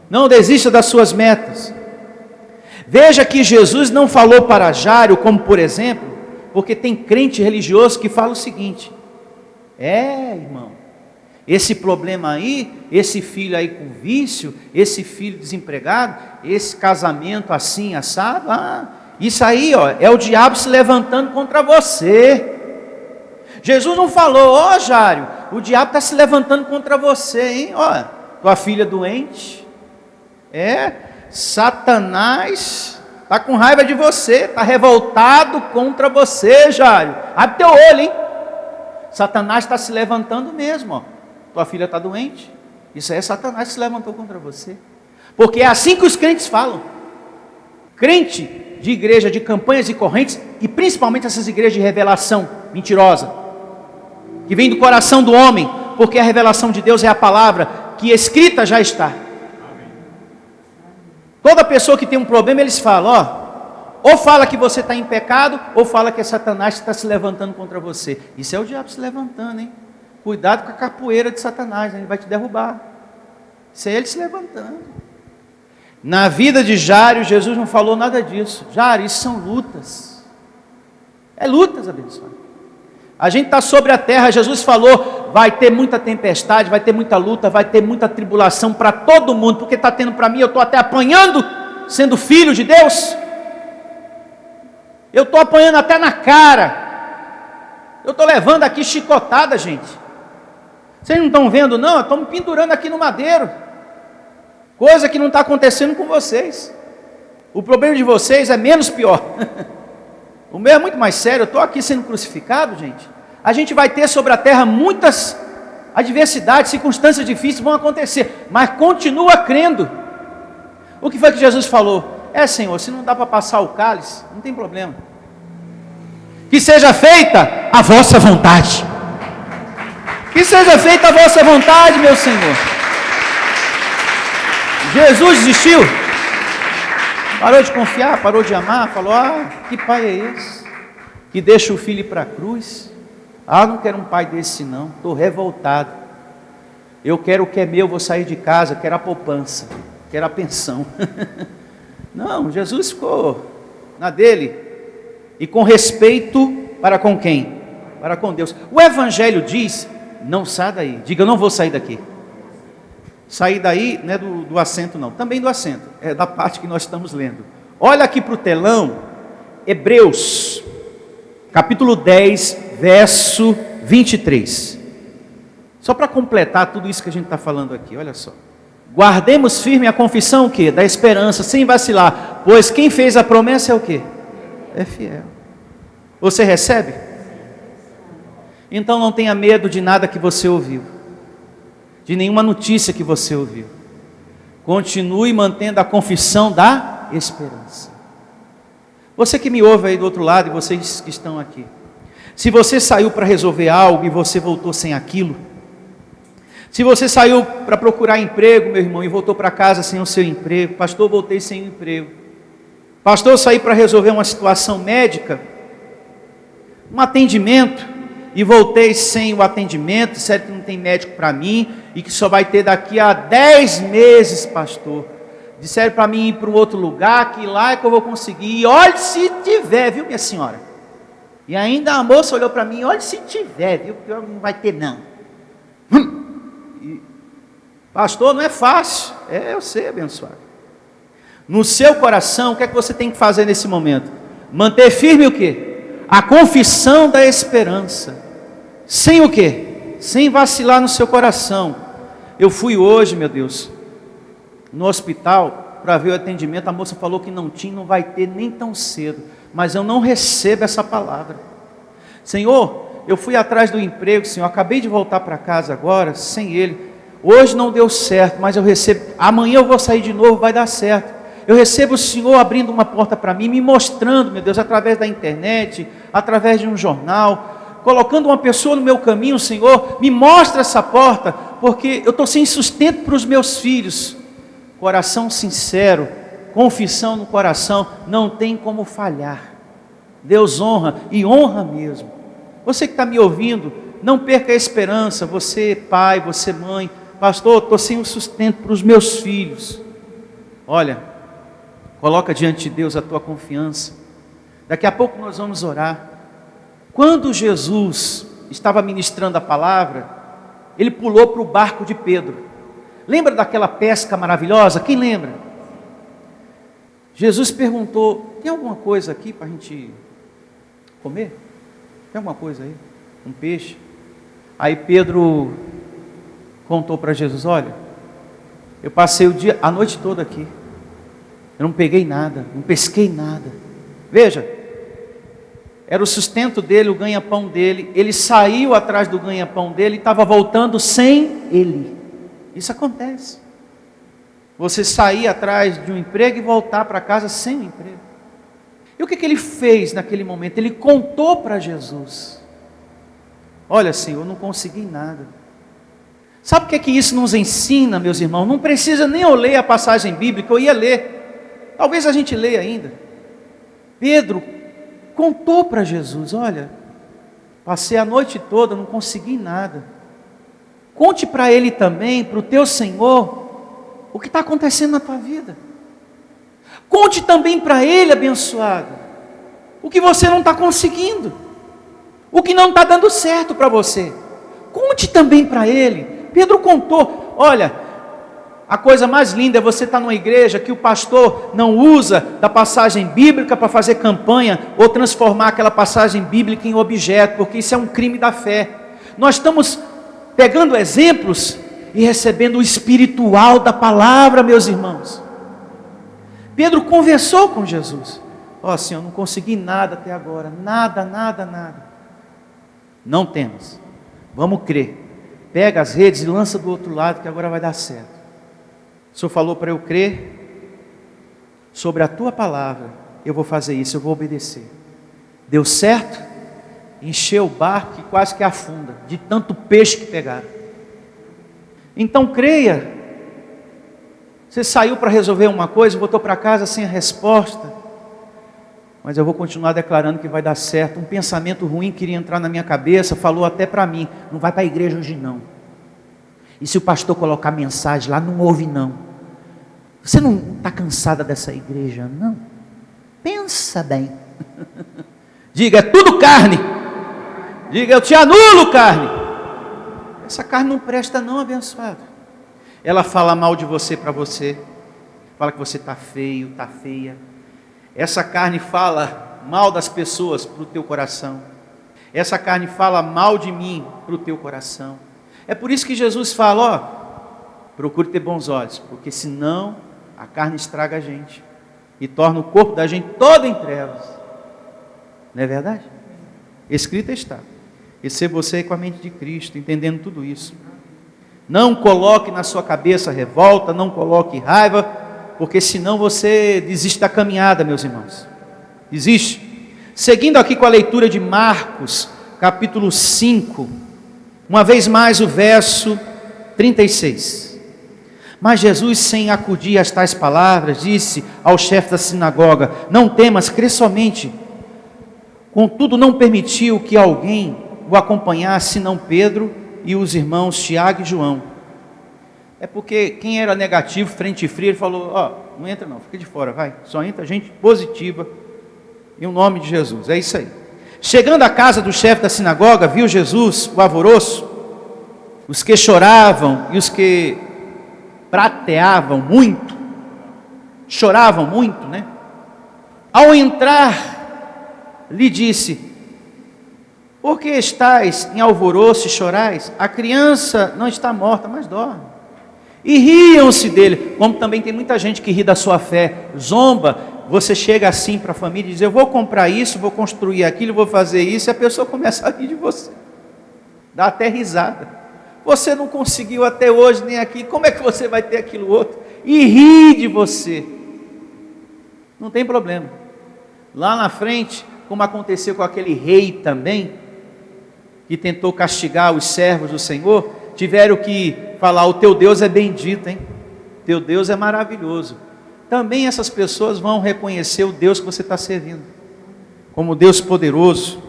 não desista das suas metas. Veja que Jesus não falou para Jário, como por exemplo, porque tem crente religioso que fala o seguinte: irmão, esse problema aí, esse filho aí com vício, esse filho desempregado, esse casamento assim, assado, isso aí, é o diabo se levantando contra você. Jesus não falou, Jário, o diabo está se levantando contra você, hein? Tua filha doente, Satanás está com raiva de você, está revoltado contra você, Jário. Abre teu olho, hein? Satanás está se levantando mesmo, Tua filha está doente. Isso aí é Satanás que se levantou contra você. Porque é assim que os crentes falam. Crente de igreja, de campanhas e correntes, e principalmente essas igrejas de revelação mentirosa, que vem do coração do homem, porque a revelação de Deus é a palavra, que escrita já está. Toda pessoa que tem um problema, eles falam, ou fala que você está em pecado, ou fala que é Satanás que está se levantando contra você. Isso é o diabo se levantando, hein? Cuidado com a capoeira de Satanás, ele vai te derrubar. Isso é ele se levantando. Na vida de Jário, Jesus não falou nada disso. Jário, isso são lutas. É lutas, abençoado. A gente está sobre a terra, Jesus falou, vai ter muita tempestade, vai ter muita luta, vai ter muita tribulação para todo mundo, porque está tendo para mim, eu estou até apanhando, sendo filho de Deus. Eu estou apanhando até na cara. Eu estou levando aqui chicotada, gente. Vocês não estão vendo não? Eu estou me pendurando aqui no madeiro. Coisa que não está acontecendo com vocês. O problema de vocês é menos pior. O meu é muito mais sério. Eu estou aqui sendo crucificado, gente. A gente vai ter sobre a terra muitas adversidades, circunstâncias difíceis vão acontecer, mas continua crendo. O que foi que Jesus falou? Senhor, se não dá para passar o cálice, não tem problema. Que seja feita a vossa vontade. Que seja feita a vossa vontade, meu Senhor. Jesus desistiu? Parou de confiar, parou de amar, falou, que pai é esse? Que deixa o filho ir para a cruz? Não quero um pai desse não, estou revoltado. Eu quero o que é meu, vou sair de casa, quero a poupança, quero a pensão. Não, Jesus ficou na dele, e com respeito para com quem? Para com Deus. O Evangelho diz, não sai daí, diga, eu não vou sair daqui. Sair daí não é do assento não, também do assento, é da parte que nós estamos lendo. Olha aqui para o telão, Hebreus, capítulo 10, verso 23. Só para completar tudo isso que a gente está falando aqui, olha só. Guardemos firme a confissão o quê? Da esperança, sem vacilar, pois quem fez a promessa é o quê? É fiel. Você recebe? Então não tenha medo de nada que você ouviu, de nenhuma notícia que você ouviu. Continue mantendo a confissão da esperança. Você que me ouve aí do outro lado e vocês que estão aqui, se você saiu para resolver algo e você voltou sem aquilo, se você saiu para procurar emprego, meu irmão, e voltou para casa sem o seu emprego, pastor, voltei sem o emprego, pastor, eu saí para resolver uma situação médica, um atendimento, e voltei sem o atendimento, disseram que não tem médico para mim, e que só vai ter daqui a 10 meses, pastor. Disseram para mim ir para um outro lugar, que lá é que eu vou conseguir, e olhe se tiver, viu minha senhora? E ainda a moça olhou para mim, olhe se tiver, viu, porque não vai ter não. E, pastor, não é fácil, eu sei, abençoado. No seu coração, o que é que você tem que fazer nesse momento? Manter firme o quê? A confissão da esperança. Sem o quê? Sem vacilar no seu coração. Eu fui hoje, meu Deus, no hospital para ver o atendimento. A moça falou que não tinha, não vai ter nem tão cedo. Mas eu não recebo essa palavra. Senhor, eu fui atrás do emprego, Senhor, acabei de voltar para casa agora, sem ele. hoje não deu certo, mas eu recebo, amanhã eu vou sair de novo, vai dar certo. Eu recebo o Senhor abrindo uma porta para mim, me mostrando, meu Deus, através da internet, através de um jornal, colocando uma pessoa no meu caminho. Senhor, me mostra essa porta, porque eu estou sem sustento para os meus filhos. Coração sincero, confissão no coração, não tem como falhar. Deus honra, e honra mesmo. Você que está me ouvindo, não perca a esperança. Você pai, você mãe, pastor, estou sem o sustento para os meus filhos. Olha, coloca diante de Deus a tua confiança. Daqui a pouco nós vamos orar. Quando Jesus estava ministrando a palavra, ele pulou para o barco de Pedro. Lembra daquela pesca maravilhosa? Quem lembra? Jesus perguntou: tem alguma coisa aqui para a gente comer? Tem alguma coisa aí? Um peixe? Aí Pedro contou para Jesus: olha, eu passei a noite toda aqui, eu não peguei nada, não pesquei nada. Veja, era o sustento dele, o ganha-pão dele. Ele saiu atrás do ganha-pão dele e estava voltando sem ele. Isso acontece. Você sair atrás de um emprego e voltar para casa sem o emprego. E o que ele fez naquele momento? Ele contou para Jesus: olha, Senhor, eu não consegui nada. Sabe o que isso nos ensina, meus irmãos? Não precisa nem eu ler a passagem bíblica, eu ia ler. Talvez a gente leia ainda. Pedro contou para Jesus: olha, passei a noite toda, não consegui nada. Conte para ele também, para o teu Senhor, o que está acontecendo na tua vida. Conte também para ele, abençoado, o que você não está conseguindo, o que não está dando certo para você. Conte também para ele. Pedro contou. Olha, a coisa mais linda é você estar numa igreja que o pastor não usa da passagem bíblica para fazer campanha ou transformar aquela passagem bíblica em objeto, porque isso é um crime da fé. Nós estamos pegando exemplos e recebendo o espiritual da palavra, meus irmãos. Pedro conversou com Jesus: ó, Senhor, não consegui nada até agora, nada. Não temas, vamos crer, pega as redes e lança do outro lado, que agora vai dar certo. O Senhor falou para eu crer sobre a tua palavra, eu vou fazer isso, eu vou obedecer. Deu certo, encheu o barco e quase que afunda, de tanto peixe que pegaram. Então creia. Você saiu para resolver uma coisa, voltou para casa sem a resposta, mas eu vou continuar declarando que vai dar certo. Um pensamento ruim queria entrar na minha cabeça, falou até para mim: não vai para a igreja hoje não. E se o pastor colocar mensagem lá, não ouve não. Você não está cansada dessa igreja, não? Pensa bem. Diga: é tudo carne. Diga: eu te anulo, carne. Essa carne não presta não, abençoado. Ela fala mal de você para você, fala que você está feio, está feia. Essa carne fala mal das pessoas para o teu coração. Essa carne fala mal de mim para o teu coração. É por isso que Jesus fala: ó, procure ter bons olhos, porque senão a carne estraga a gente e torna o corpo da gente todo em trevas. Não é verdade? Escrito está. E ser você com a mente de Cristo, entendendo tudo isso. Não coloque na sua cabeça revolta, não coloque raiva, porque senão você desiste da caminhada, meus irmãos. Desiste. Seguindo aqui com a leitura de Marcos, capítulo 5, uma vez mais o verso 36. Mas Jesus, sem acudir a tais palavras, disse ao chefe da sinagoga: não temas, crê somente. Contudo, não permitiu que alguém o acompanhasse, senão Pedro e os irmãos Tiago e João. É porque quem era negativo, frente fria, ele falou: ó, não entra não, fica de fora, vai. Só entra gente positiva, em o nome de Jesus. É isso aí. Chegando à casa do chefe da sinagoga, viu Jesus o alvoroço, os que choravam e os que prateavam muito, choravam muito, né? Ao entrar, lhe disse: por que estáis em alvoroço e chorais? A criança não está morta, mas dorme. E riam-se dele. Como também tem muita gente que ri da sua fé, zomba. Você chega assim para a família e diz: eu vou comprar isso, vou construir aquilo, vou fazer isso, e a pessoa começa a rir de você. Dá até risada. Você não conseguiu até hoje nem aqui, como é que você vai ter aquilo outro? E ri de você. Não tem problema. Lá na frente, como aconteceu com aquele rei também, que tentou castigar os servos do Senhor, tiveram que falar: o teu Deus é bendito, hein? Teu Deus é maravilhoso. Também essas pessoas vão reconhecer o Deus que você está servindo, como Deus poderoso,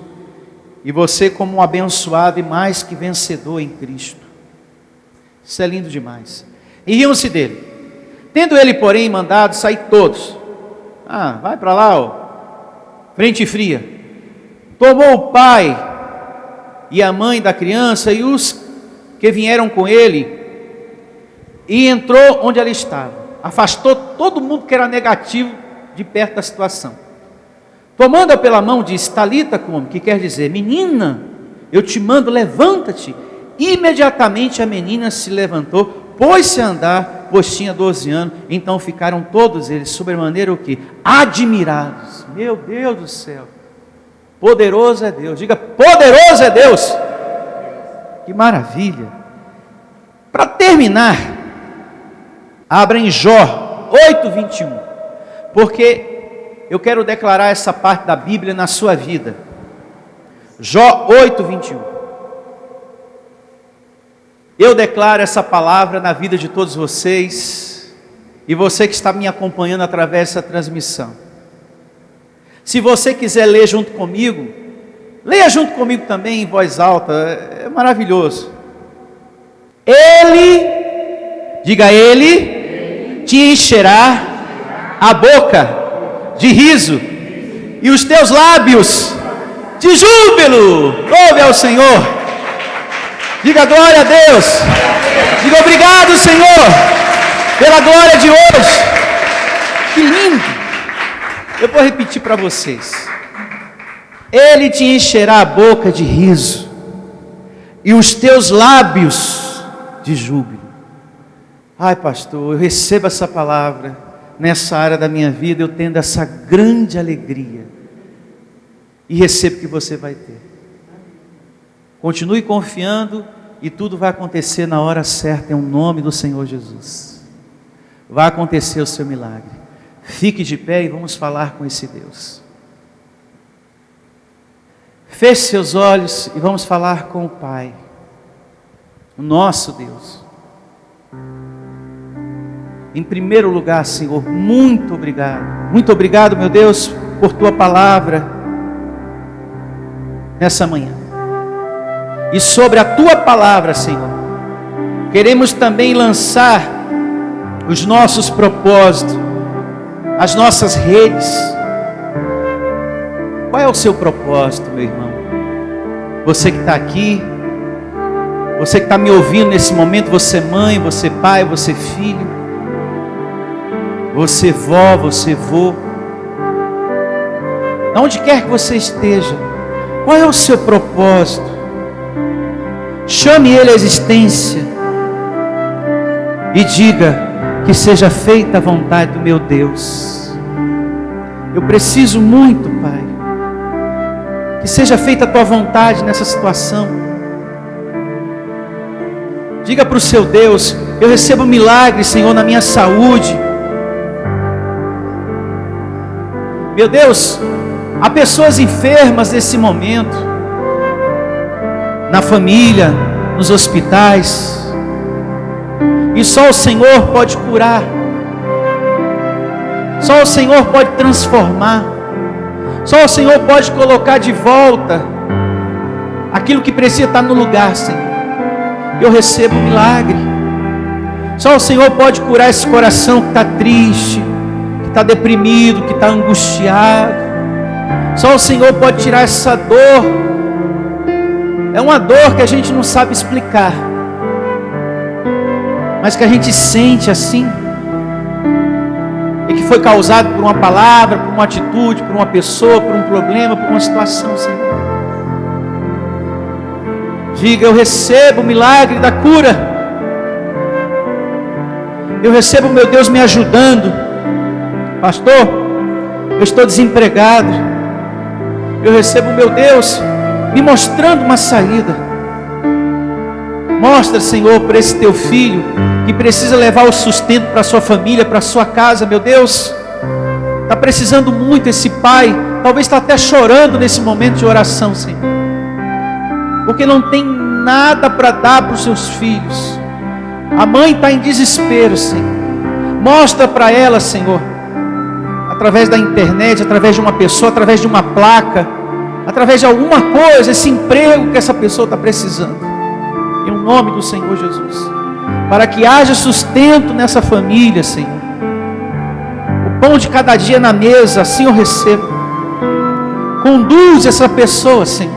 e você como um abençoado e mais que vencedor em Cristo. Isso é lindo demais. E riam-se dele. Tendo ele, porém, mandado sair todos. Vai para lá, ó, frente fria. Tomou o pai e a mãe da criança e os que vieram com ele, e entrou onde ela estava. Afastou todo mundo que era negativo de perto da situação. Tomando-a pela mão, disse: Talita cum, que quer dizer: menina, eu te mando, levanta-te. Imediatamente a menina se levantou, pôs-se a andar, pois tinha 12 anos. Então ficaram todos eles sobremaneira o quê? Admirados. Meu Deus do céu, poderoso é Deus. Diga: poderoso é Deus. Que maravilha. Para terminar, abra em Jó 8:21, porque eu quero declarar essa parte da Bíblia na sua vida. Jó 8:21. Eu declaro essa palavra na vida de todos vocês, e você que está me acompanhando através dessa transmissão. Se você quiser ler junto comigo, leia junto comigo também em voz alta, é maravilhoso. Ele, diga: ele te encherá a boca de riso e os teus lábios de júbilo. Louve ao Senhor. Diga glória a Deus. Diga obrigado, Senhor, pela glória de hoje. Que lindo. Eu vou repetir para vocês. Ele te encherá a boca de riso e os teus lábios de júbilo. Ai, pastor, eu recebo essa palavra nessa área da minha vida, eu tendo essa grande alegria, e recebo que você vai ter. Continue confiando e tudo vai acontecer na hora certa, em nome do Senhor Jesus. Vai acontecer o seu milagre. Fique de pé e vamos falar com esse Deus. Feche seus olhos e vamos falar com o Pai, o nosso Deus. Em primeiro lugar, Senhor, muito obrigado. Muito obrigado, meu Deus, por Tua palavra nessa manhã. E sobre a Tua palavra, Senhor, queremos também lançar os nossos propósitos, as nossas redes. Qual é o seu propósito, meu irmão? Você que está aqui, você que está me ouvindo nesse momento, você mãe, você pai, você filho, você vó, você vô, onde quer que você esteja, qual é o seu propósito? Chame ele à existência e diga: que seja feita a vontade do meu Deus. Eu preciso muito, Pai, que seja feita a Tua vontade nessa situação. Diga para o seu Deus: eu recebo milagre, Senhor, na minha saúde. Meu Deus, há pessoas enfermas nesse momento, na família, nos hospitais, e só o Senhor pode curar, só o Senhor pode transformar, só o Senhor pode colocar de volta aquilo que precisa estar no lugar, Senhor. Eu recebo um milagre. Só o Senhor pode curar esse coração que está triste, que está deprimido, que está angustiado. Só o Senhor pode tirar essa dor. É uma dor que a gente não sabe explicar, mas que a gente sente assim, e que foi causado por uma palavra, por uma atitude, por uma pessoa, por um problema, por uma situação, Senhor. Diga: eu recebo o milagre da cura. Eu recebo, meu Deus, me ajudando. Pastor, eu estou desempregado. Eu recebo, meu Deus, me mostrando uma saída. Mostra, Senhor, para esse teu filho que precisa levar o sustento para sua família, para sua casa, meu Deus. Está precisando muito esse pai, talvez está até chorando nesse momento de oração, Senhor, porque não tem nada para dar para os seus filhos. A mãe está em desespero, Senhor. Mostra para ela, Senhor, através da internet, através de uma pessoa, através de uma placa, através de alguma coisa, esse emprego que essa pessoa está precisando, em nome do Senhor Jesus, para que haja sustento nessa família, Senhor. O pão de cada dia na mesa, assim eu recebo. Conduz essa pessoa, Senhor.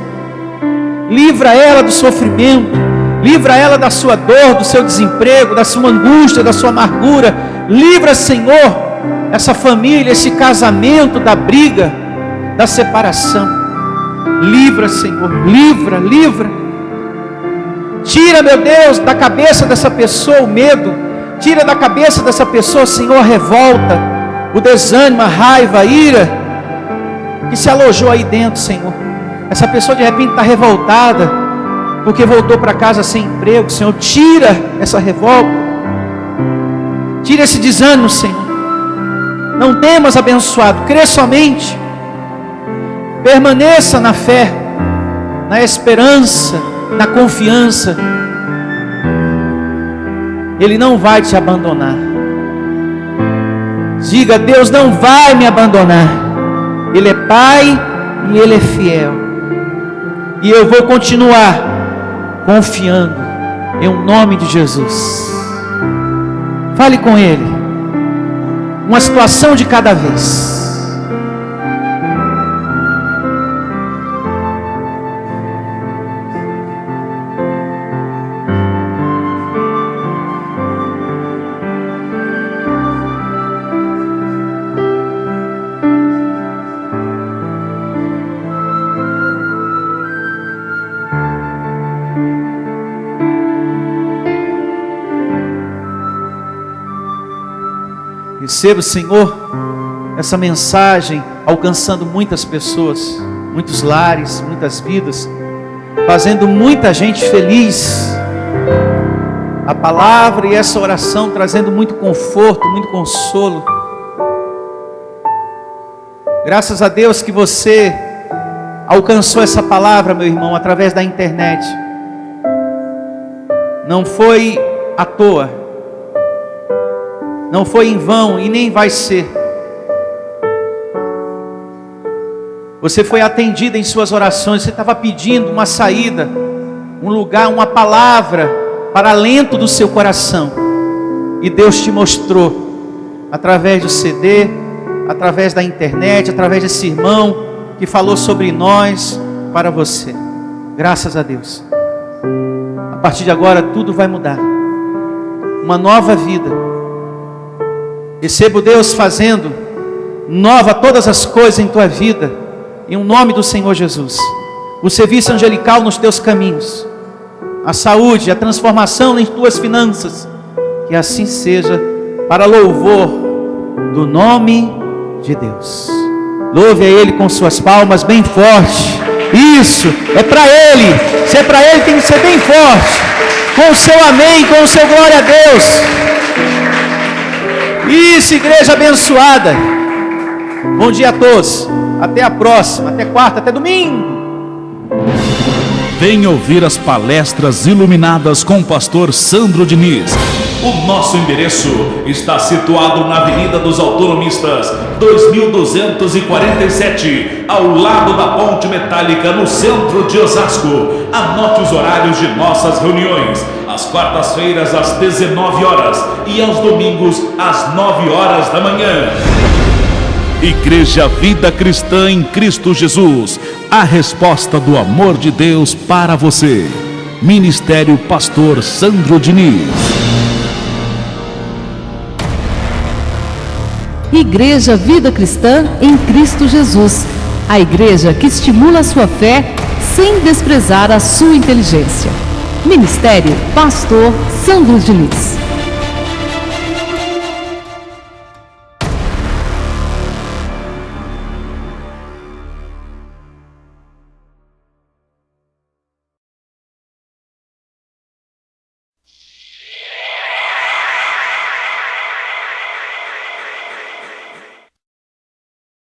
Livra ela do sofrimento, livra ela da sua dor, do seu desemprego, da sua angústia, da sua amargura. Livra, Senhor, essa família, esse casamento da briga, da separação. Livra, Senhor, livra, livra. Tira, meu Deus, da cabeça dessa pessoa o medo. Tira da cabeça dessa pessoa, Senhor, a revolta, o desânimo, a raiva, a ira que se alojou aí dentro, Senhor. Essa pessoa de repente está revoltada porque voltou para casa sem emprego, Senhor. Tira essa revolta, tira esse desânimo, Senhor. Não temas, abençoado, crê somente, permaneça na fé, na esperança, na confiança. Ele não vai te abandonar. Diga: Deus não vai me abandonar. Ele é Pai e Ele é fiel, e eu vou continuar confiando em nome de Jesus. Fale com Ele, uma situação de cada vez. Receba, Senhor, essa mensagem alcançando muitas pessoas, muitos lares, muitas vidas, fazendo muita gente feliz. A palavra e essa oração trazendo muito conforto, muito consolo. Graças a Deus que você alcançou essa palavra, meu irmão, através da internet. Não foi à toa, não foi em vão e nem vai ser. Você foi atendido em suas orações. Você estava pedindo uma saída, um lugar, uma palavra para alento do seu coração, e Deus te mostrou através do CD, através da internet, através desse irmão que falou sobre nós para você. Graças a Deus. A partir de agora tudo vai mudar, uma nova vida. Recebo Deus fazendo nova todas as coisas em tua vida, em nome do Senhor Jesus. O serviço angelical nos teus caminhos, a saúde, a transformação em tuas finanças, que assim seja, para louvor do nome de Deus. Louve a Ele com suas palmas bem forte. Isso, é para Ele. Se é para Ele, tem que ser bem forte, com o seu amém, com o seu glória a Deus. Isso, igreja abençoada. Bom dia a todos. Até a próxima, até quarta, até domingo. Venha ouvir as palestras iluminadas com o pastor Sandro Diniz. O nosso endereço está situado na Avenida dos Autonomistas, 2247, ao lado da Ponte Metálica, no centro de Osasco. Anote os horários de nossas reuniões: às quartas-feiras às 19 horas e aos domingos às 9 horas da manhã. Igreja Vida Cristã em Cristo Jesus, a resposta do amor de Deus para você. Ministério Pastor Sandro Diniz. Igreja Vida Cristã em Cristo Jesus, a igreja que estimula a sua fé sem desprezar a sua inteligência. Ministério Pastor Sandro Diniz.